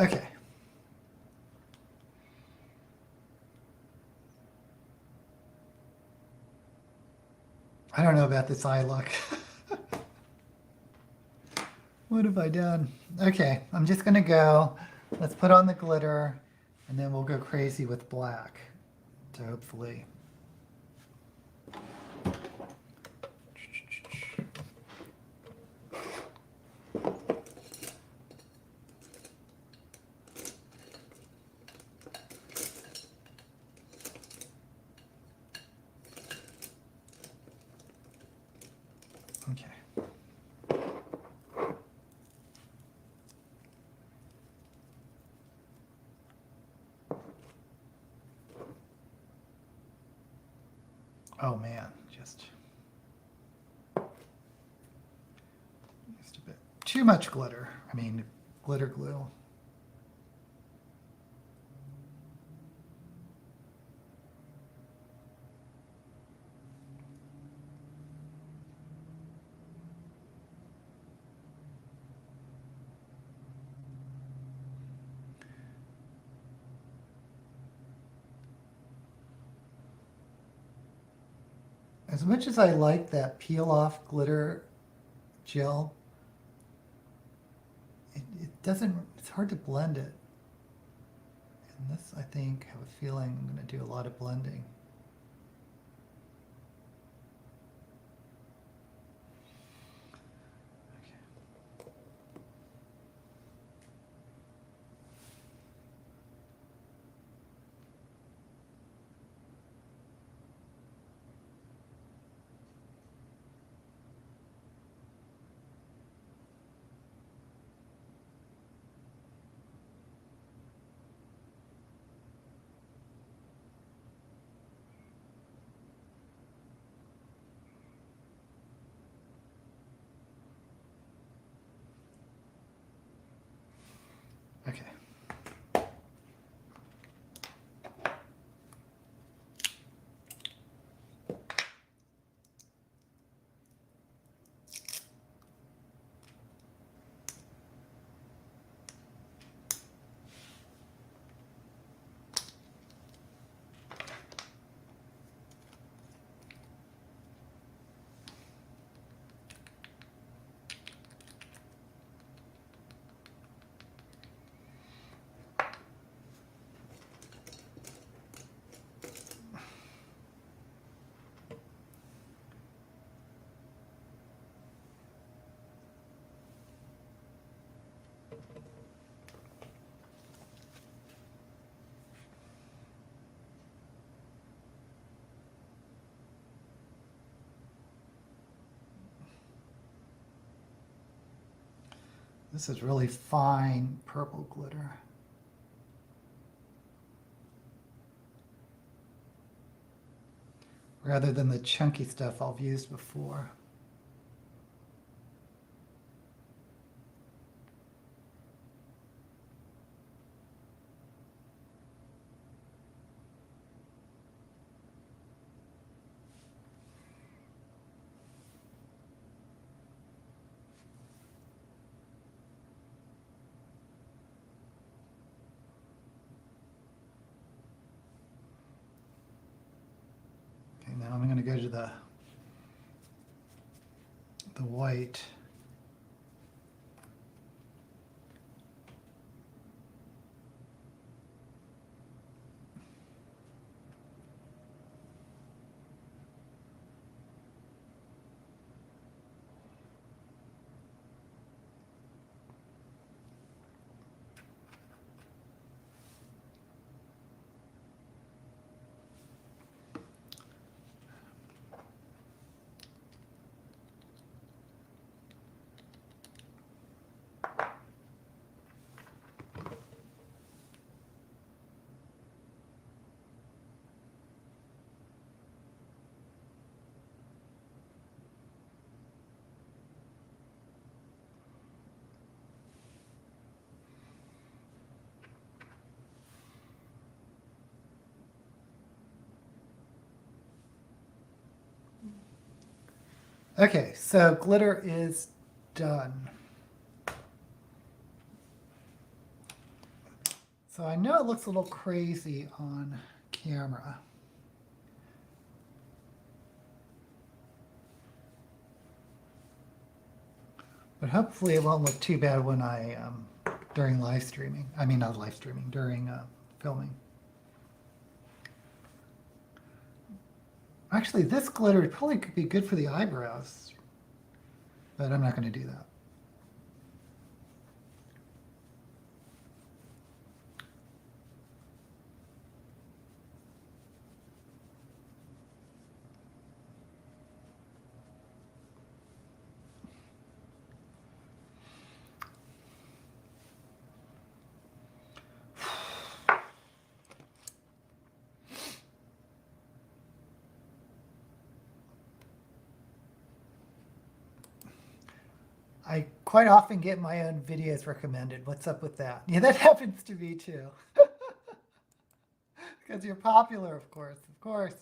Okay. I don't know about this eye look. What have I done? Okay, I'm just gonna go. Let's put on the glitter and then we'll go crazy with black to hopefully. Okay. Oh man, just a bit too much glitter. I mean, glitter glue. As much as I like that peel off glitter gel, it doesn't, it's hard to blend it. And this, I think, I have a feeling I'm going to do a lot of blending. Okay. This is really fine purple glitter. Rather than the chunky stuff I've used before. Okay, now I'm going to go to the white. Okay, so glitter is done. So I know it looks a little crazy on camera. But hopefully it won't look too bad when I, during live streaming. I mean, not live streaming, during filming. Actually, this glitter probably could be good for the eyebrows, but I'm not going to do that. I quite often get my own videos recommended. What's up with that? Yeah, that happens to me too. Because you're popular, of course. Of course.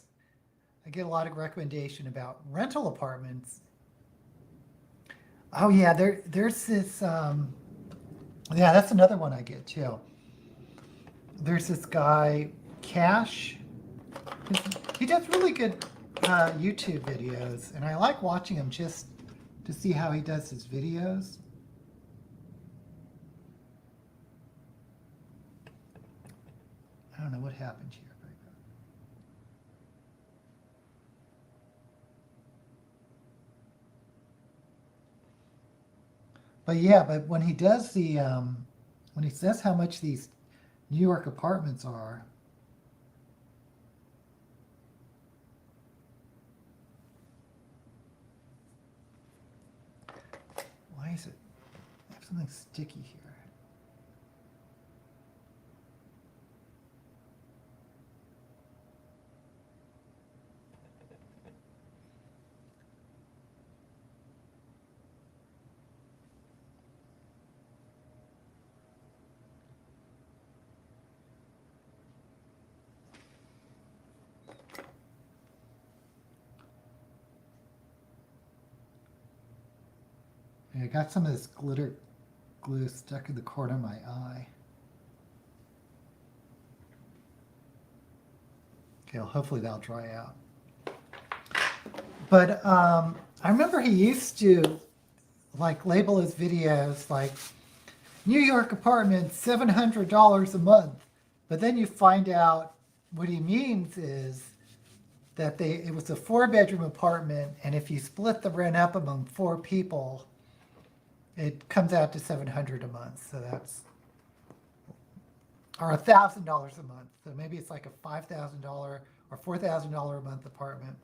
I get a lot of recommendation about rental apartments. Oh yeah, there's this, yeah, that's another one I get too. There's this guy, Cash. He does really good YouTube videos, and I like watching him just to see how he does his videos. I don't know what happened here. But yeah, but when he does the, when he says how much these New York apartments are, why is it, I have something sticky here. I got some of this glitter glue stuck in the corner of my eye. Okay, well, hopefully that'll dry out. But I remember he used to like label his videos like New York apartment, $700 a month. But then you find out what he means is that it was a 4-bedroom apartment, and if you split the rent up among 4 people, it comes out to $700 a month. So that's, or $1,000 a month. So maybe it's like a $5,000 or $4,000 a month apartment.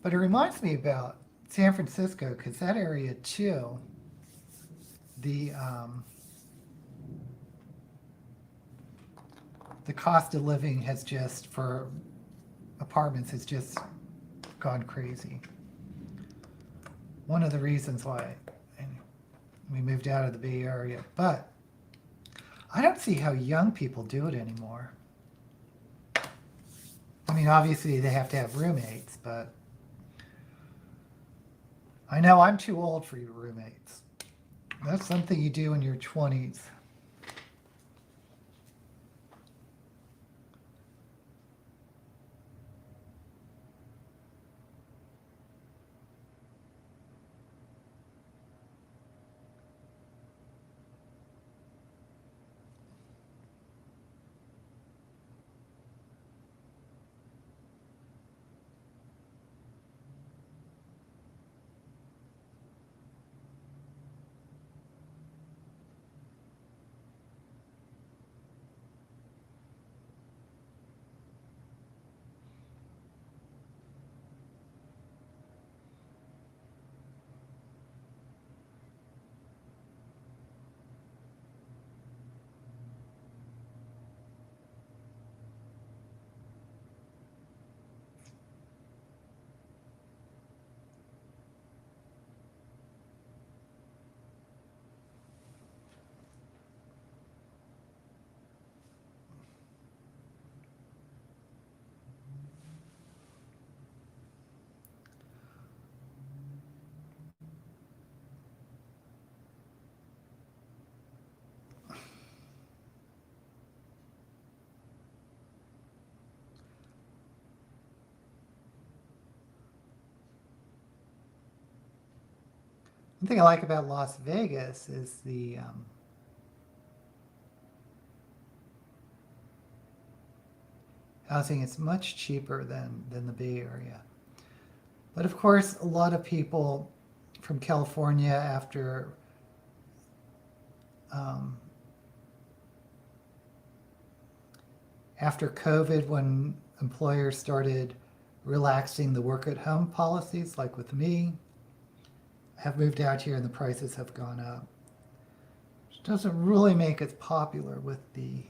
But it reminds me about San Francisco, because that area too, the cost of living has just, for apartments, has just gone crazy. One of the reasons why we moved out of the Bay Area. But I don't see how young people do it anymore. I mean, obviously they have to have roommates, but I know I'm too old for your roommates. That's something you do in your 20s. One thing I like about Las Vegas is the housing is much cheaper than the Bay Area. But of course, a lot of people from California after COVID, when employers started relaxing the work at home policies, like with me, have moved out here and the prices have gone up. Which doesn't really make it popular with the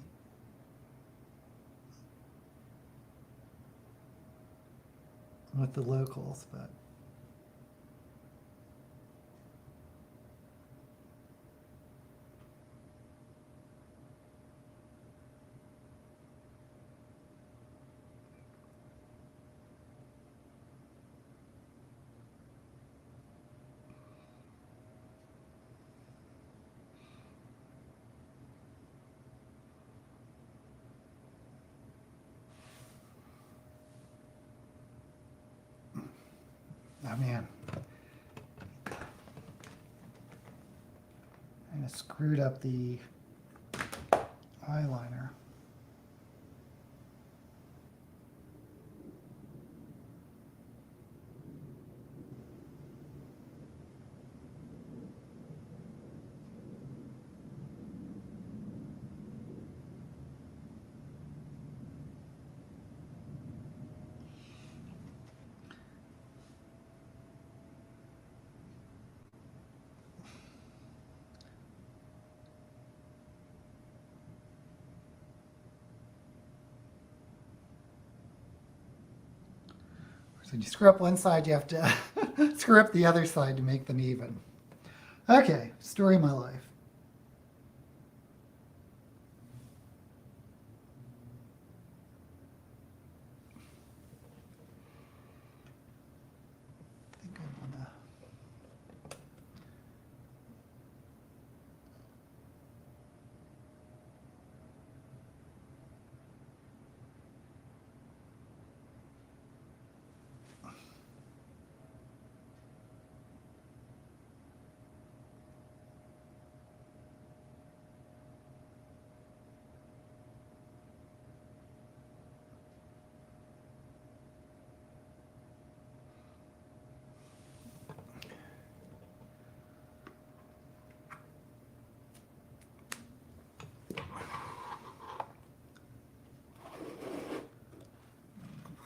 locals, but oh man, I screwed up the eyeliner. So you screw up one side, you have to screw up the other side to make them even. Okay, story of my life. I think I want to...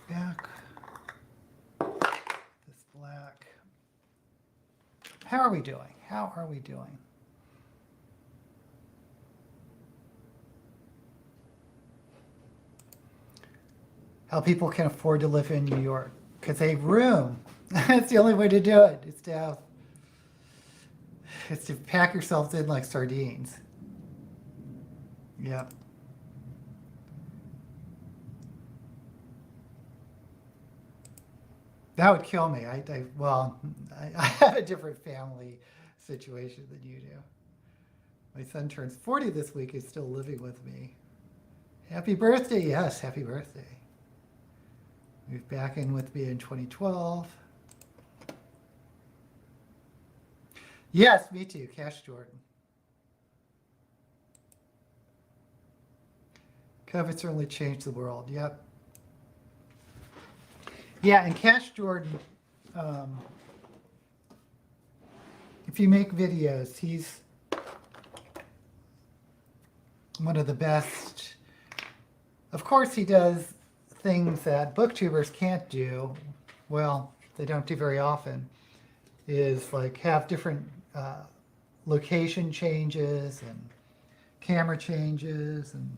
back this black. How are we doing? How are we doing? How people can afford to live in New York because they have room. That's the only way to do it. It's to pack yourselves in like sardines. Yep. That would kill me. I have a different family situation than you do. My son turns 40 this week. He's still living with me. Happy birthday. Yes, happy birthday. Moved back in with me in 2012. Yes, me too. Cash Jordan. COVID certainly changed the world. Yep. Yeah, and Cash Jordan, if you make videos, he's one of the best. Of course, he does things that booktubers can't do. Well, they don't do very often. Is like have different location changes and camera changes and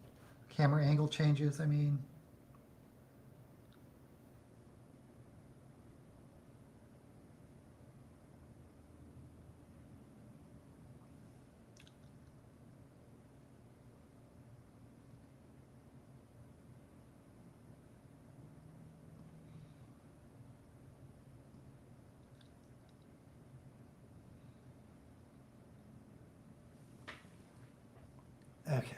camera angle changes, I mean. Okay.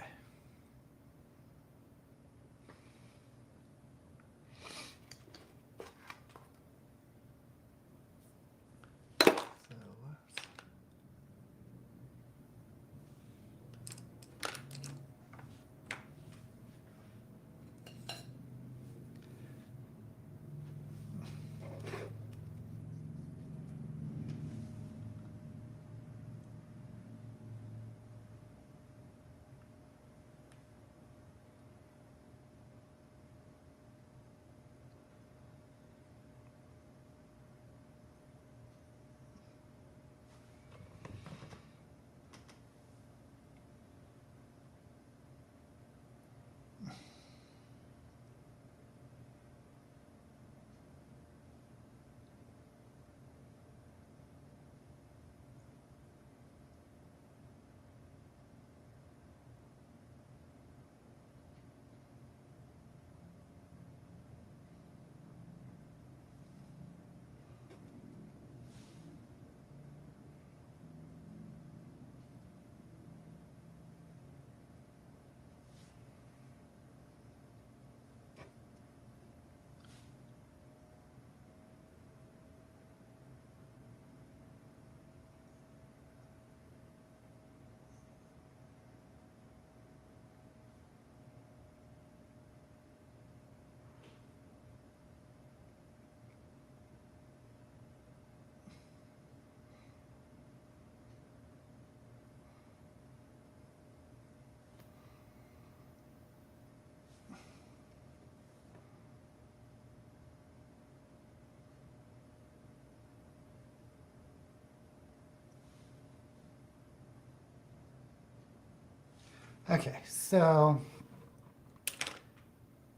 Okay, so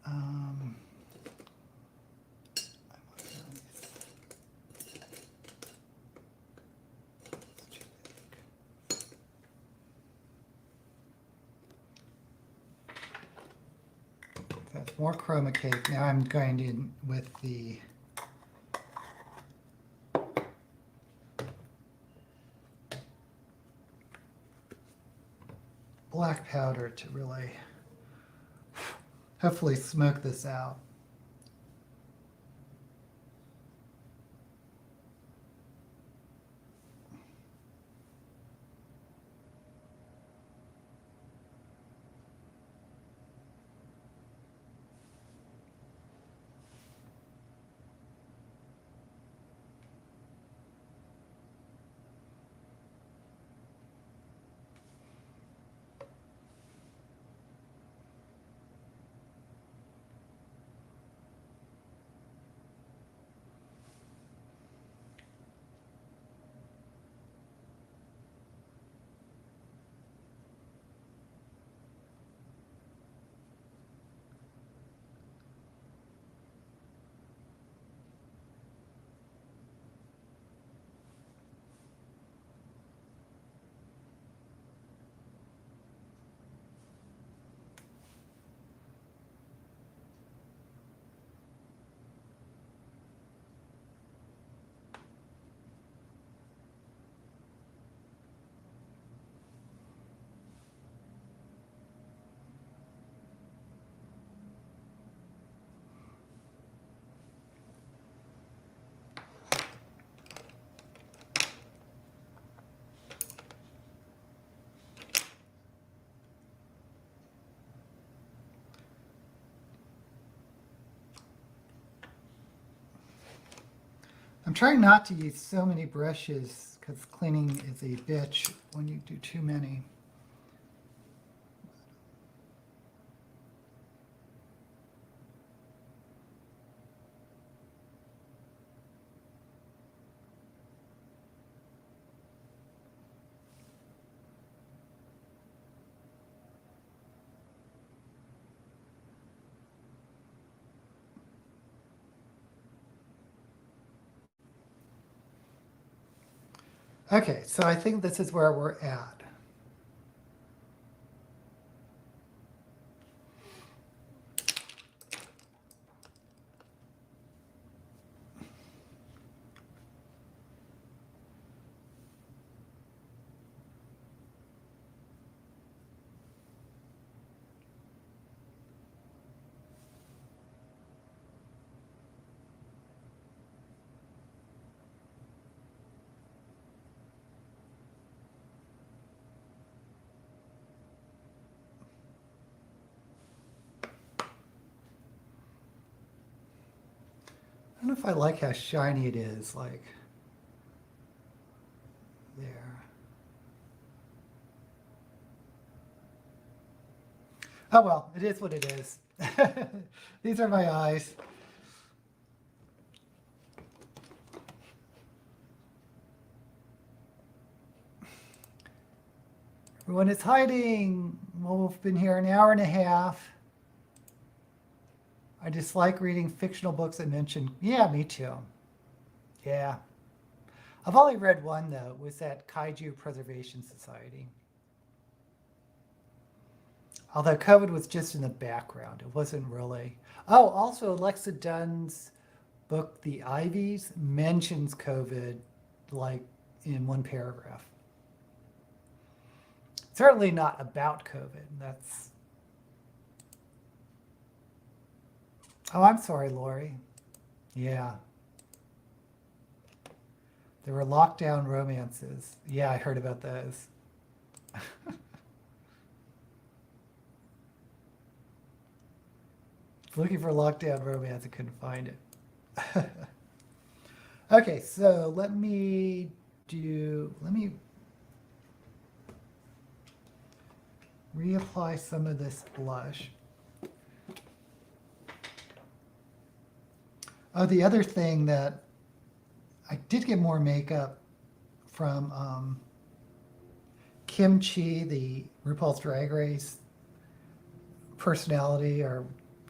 um, that's more chroma cake. Now I'm going in with the black powder to really hopefully smoke this out. I'm trying not to use so many brushes because cleaning is a bitch when you do too many. Okay, so I think this is where we're at. I don't know if I like how shiny it is, like there. Oh well, it is what it is. These are my eyes. Everyone is hiding. Well, we've been here an hour and a half. I dislike reading fictional books that mention, yeah, me too. Yeah. I've only read one though. It was that Kaiju Preservation Society. Although COVID was just in the background. It wasn't really. Oh, also Alexa Dunn's book, The Ivies, mentions COVID like in one paragraph. Certainly not about COVID. That's. Oh, I'm sorry, Lori. Yeah. There were lockdown romances. Yeah, I heard about those. Looking for lockdown romance, I couldn't find it. Okay, so let me reapply some of this blush. Oh, the other thing that I did get more makeup from Kimchi, the RuPaul's Drag Race personality or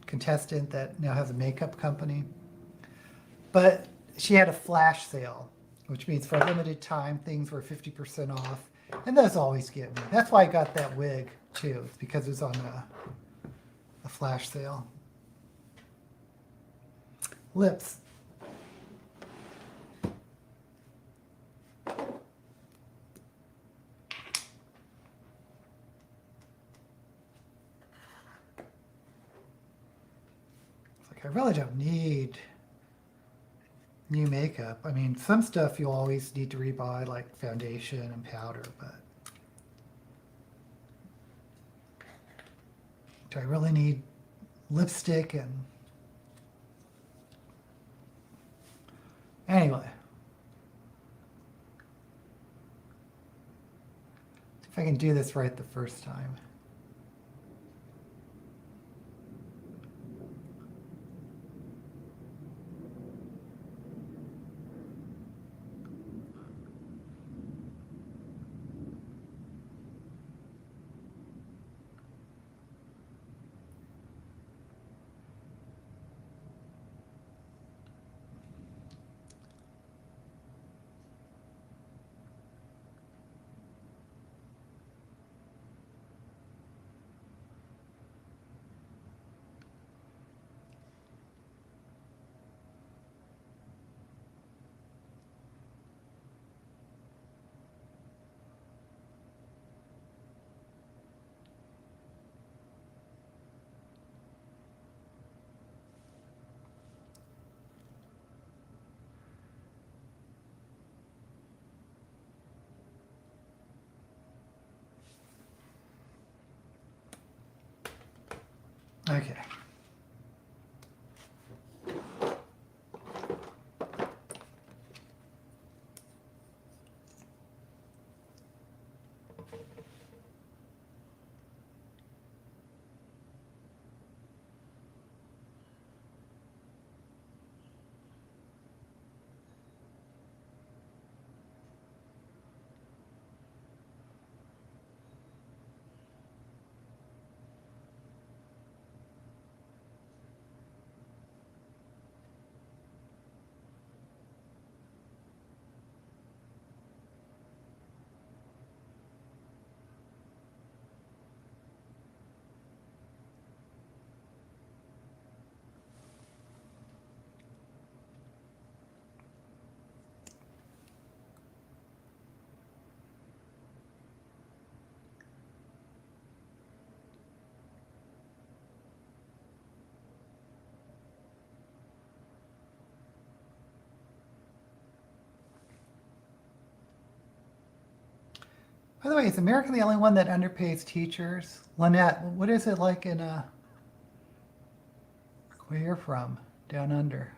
contestant that now has a makeup company. But she had a flash sale, which means for a limited time, things were 50% off. And those always get me. That's why I got that wig, too. It's because it was on a flash sale. Lips. I really don't need new makeup. I mean, some stuff you'll always need to rebuy, like foundation and powder, but do I really need lipstick? And anyway, see if I can do this right the first time. Okay. By the way, is America the only one that underpays teachers? Lynette, what is it like in where you're from? Down under,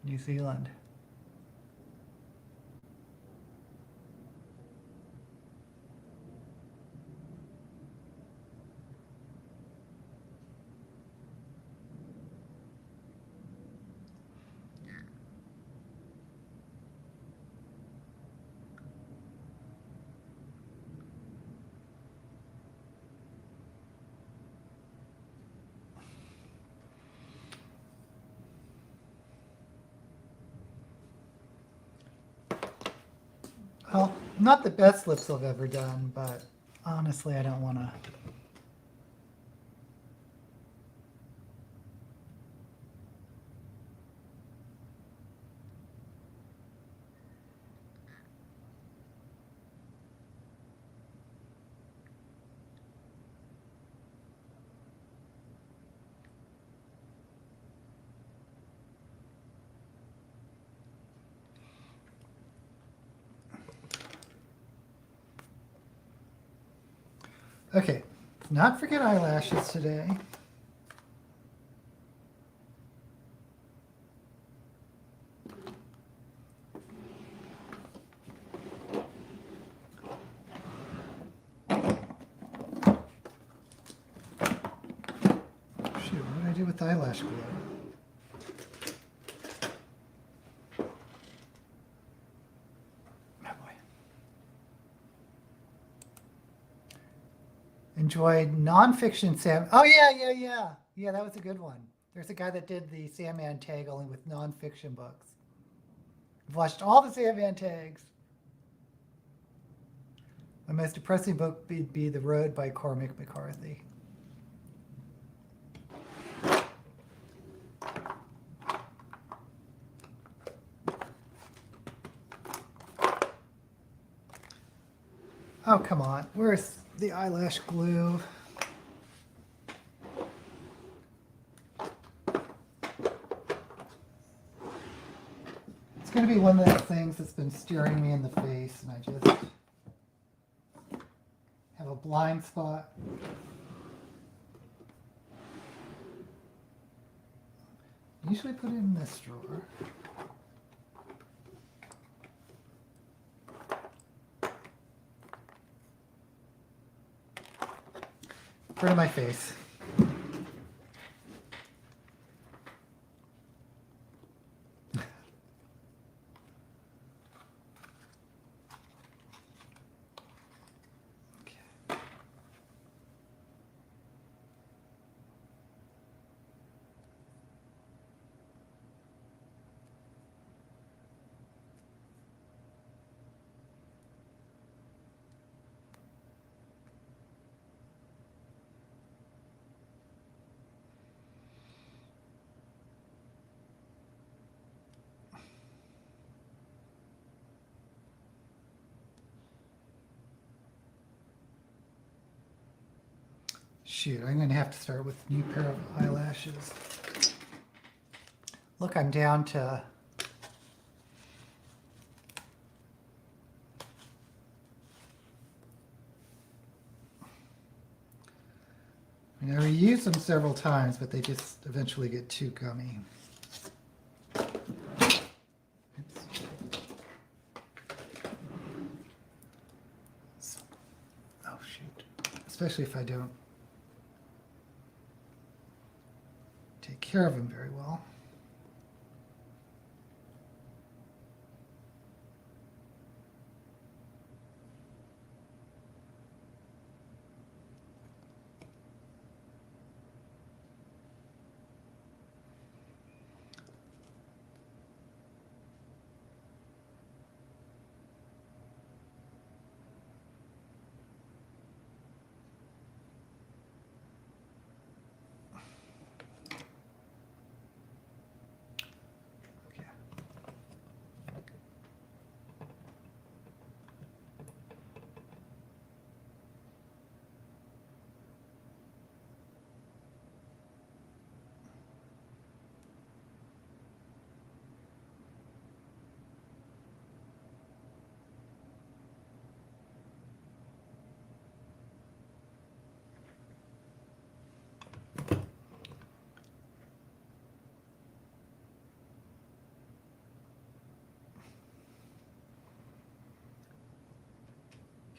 New Zealand. Well, not the best lips I've ever done, but honestly, I don't want to. Okay, not forget eyelashes today. Shoot, what did I do with the eyelash glue? Oh boy. enjoyed nonfiction Sam. Oh yeah. That was a good one. There's a guy that did the Sandman tag only with nonfiction books. I've watched all the Sandman tags. My most depressing book would be The Road by Cormac McCarthy. Oh, come on. Where's the eyelash glue? It's going to be one of those things that's been staring me in the face, and I just have a blind spot. Usually put it in this drawer. In front of my face. Shoot, I'm going to have to start with a new pair of eyelashes. Look, I'm down to I reuse them several times, but they just eventually get too gummy. Oops. Oh, shoot. Especially if I don't take care of them very well.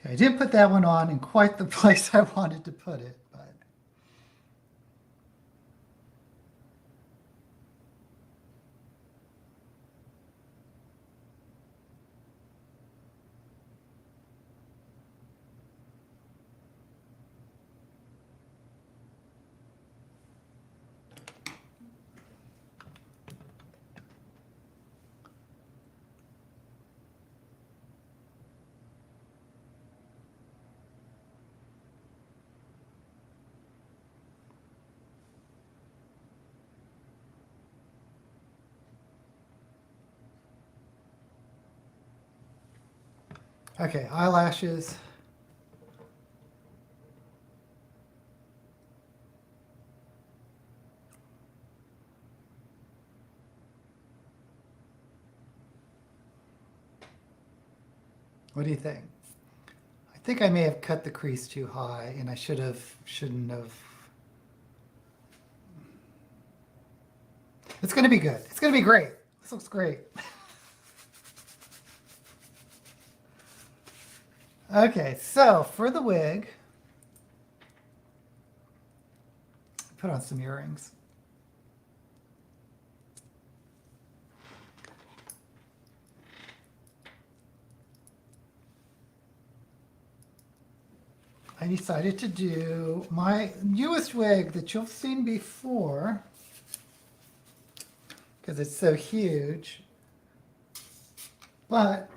I didn't put that one on in quite the place I wanted to put it, but okay, eyelashes. What do you think? I think I may have cut the crease too high, and I shouldn't have. It's going to be good. It's going to be great. This looks great. Okay, so for the wig, put on some earrings. I I decided to do my newest wig that you've seen before because it's so huge. But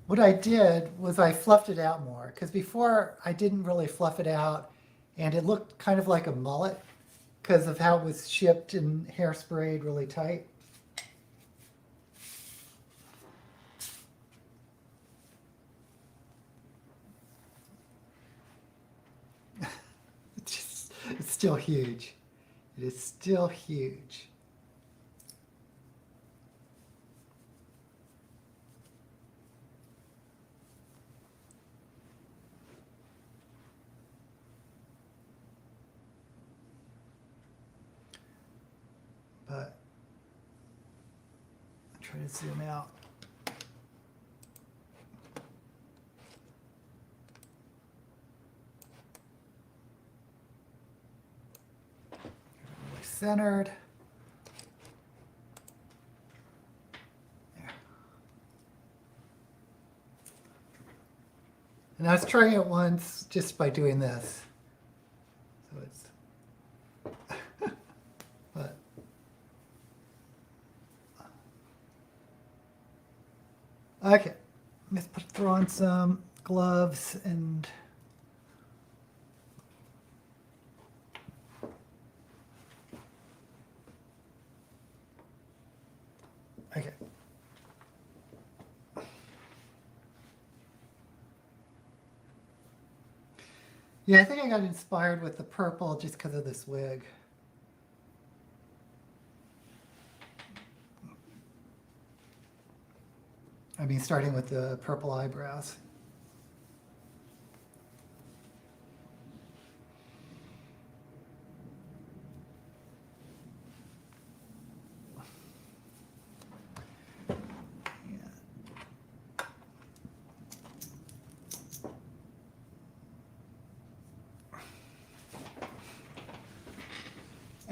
what I did was I fluffed it out more because before I didn't really fluff it out and it looked kind of like a mullet because of how it was shipped and hairsprayed really tight. It's still huge. It is still huge. But I'll try to zoom out. Really centered. There. And I was trying it once just by doing this. So it's but okay, let's throw on some gloves and okay. Yeah, I think I got inspired with the purple just because of this wig. I mean, starting with the purple eyebrows.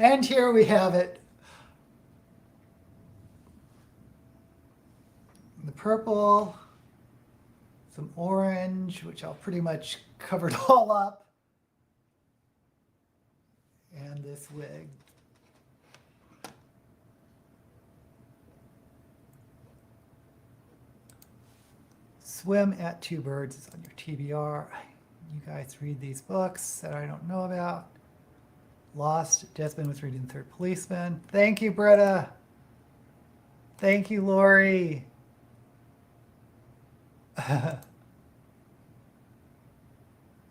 And here we have it. The purple, some orange, which I'll pretty much covered all up, and this wig. Swim at Two Birds is on your TBR. You guys read these books that I don't know about. Lost, Desmond was reading The Third Policeman. Thank you, Britta. Thank you, Lori.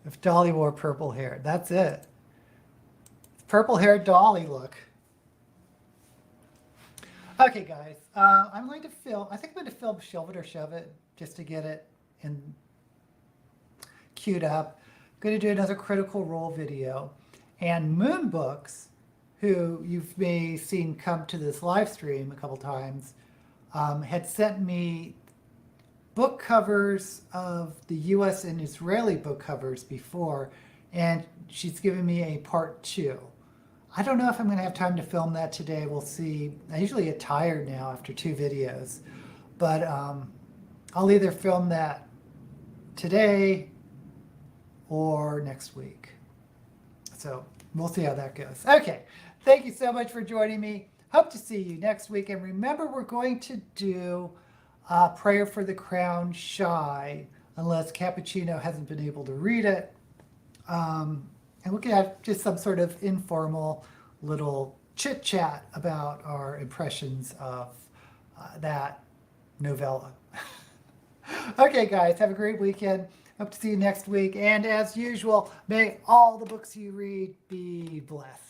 If Dolly wore purple hair, that's it. Purple hair Dolly look. Okay, guys, I'm going to film, I think I'm going to film Shelve It or Shove It just to get it in queued up. I'm going to do another Critical Role video. And Moon Books, who you've may seen come to this live stream a couple times, had sent me book covers of the US and Israeli book covers before, and she's given me a part 2. I don't know if I'm going to have time to film that today. We'll see. I usually get tired now after 2 videos, but I'll either film that today or next week. So we'll see how that goes. Okay, thank you so much for joining me. Hope to see you next week. And remember, we're going to do Prayer for the Crown Shy, unless Cappuccino hasn't been able to read it. And we'll have just some sort of informal little chit chat about our impressions of that novella. Okay, guys, have a great weekend. Hope to see you next week. And as usual, may all the books you read be blessed.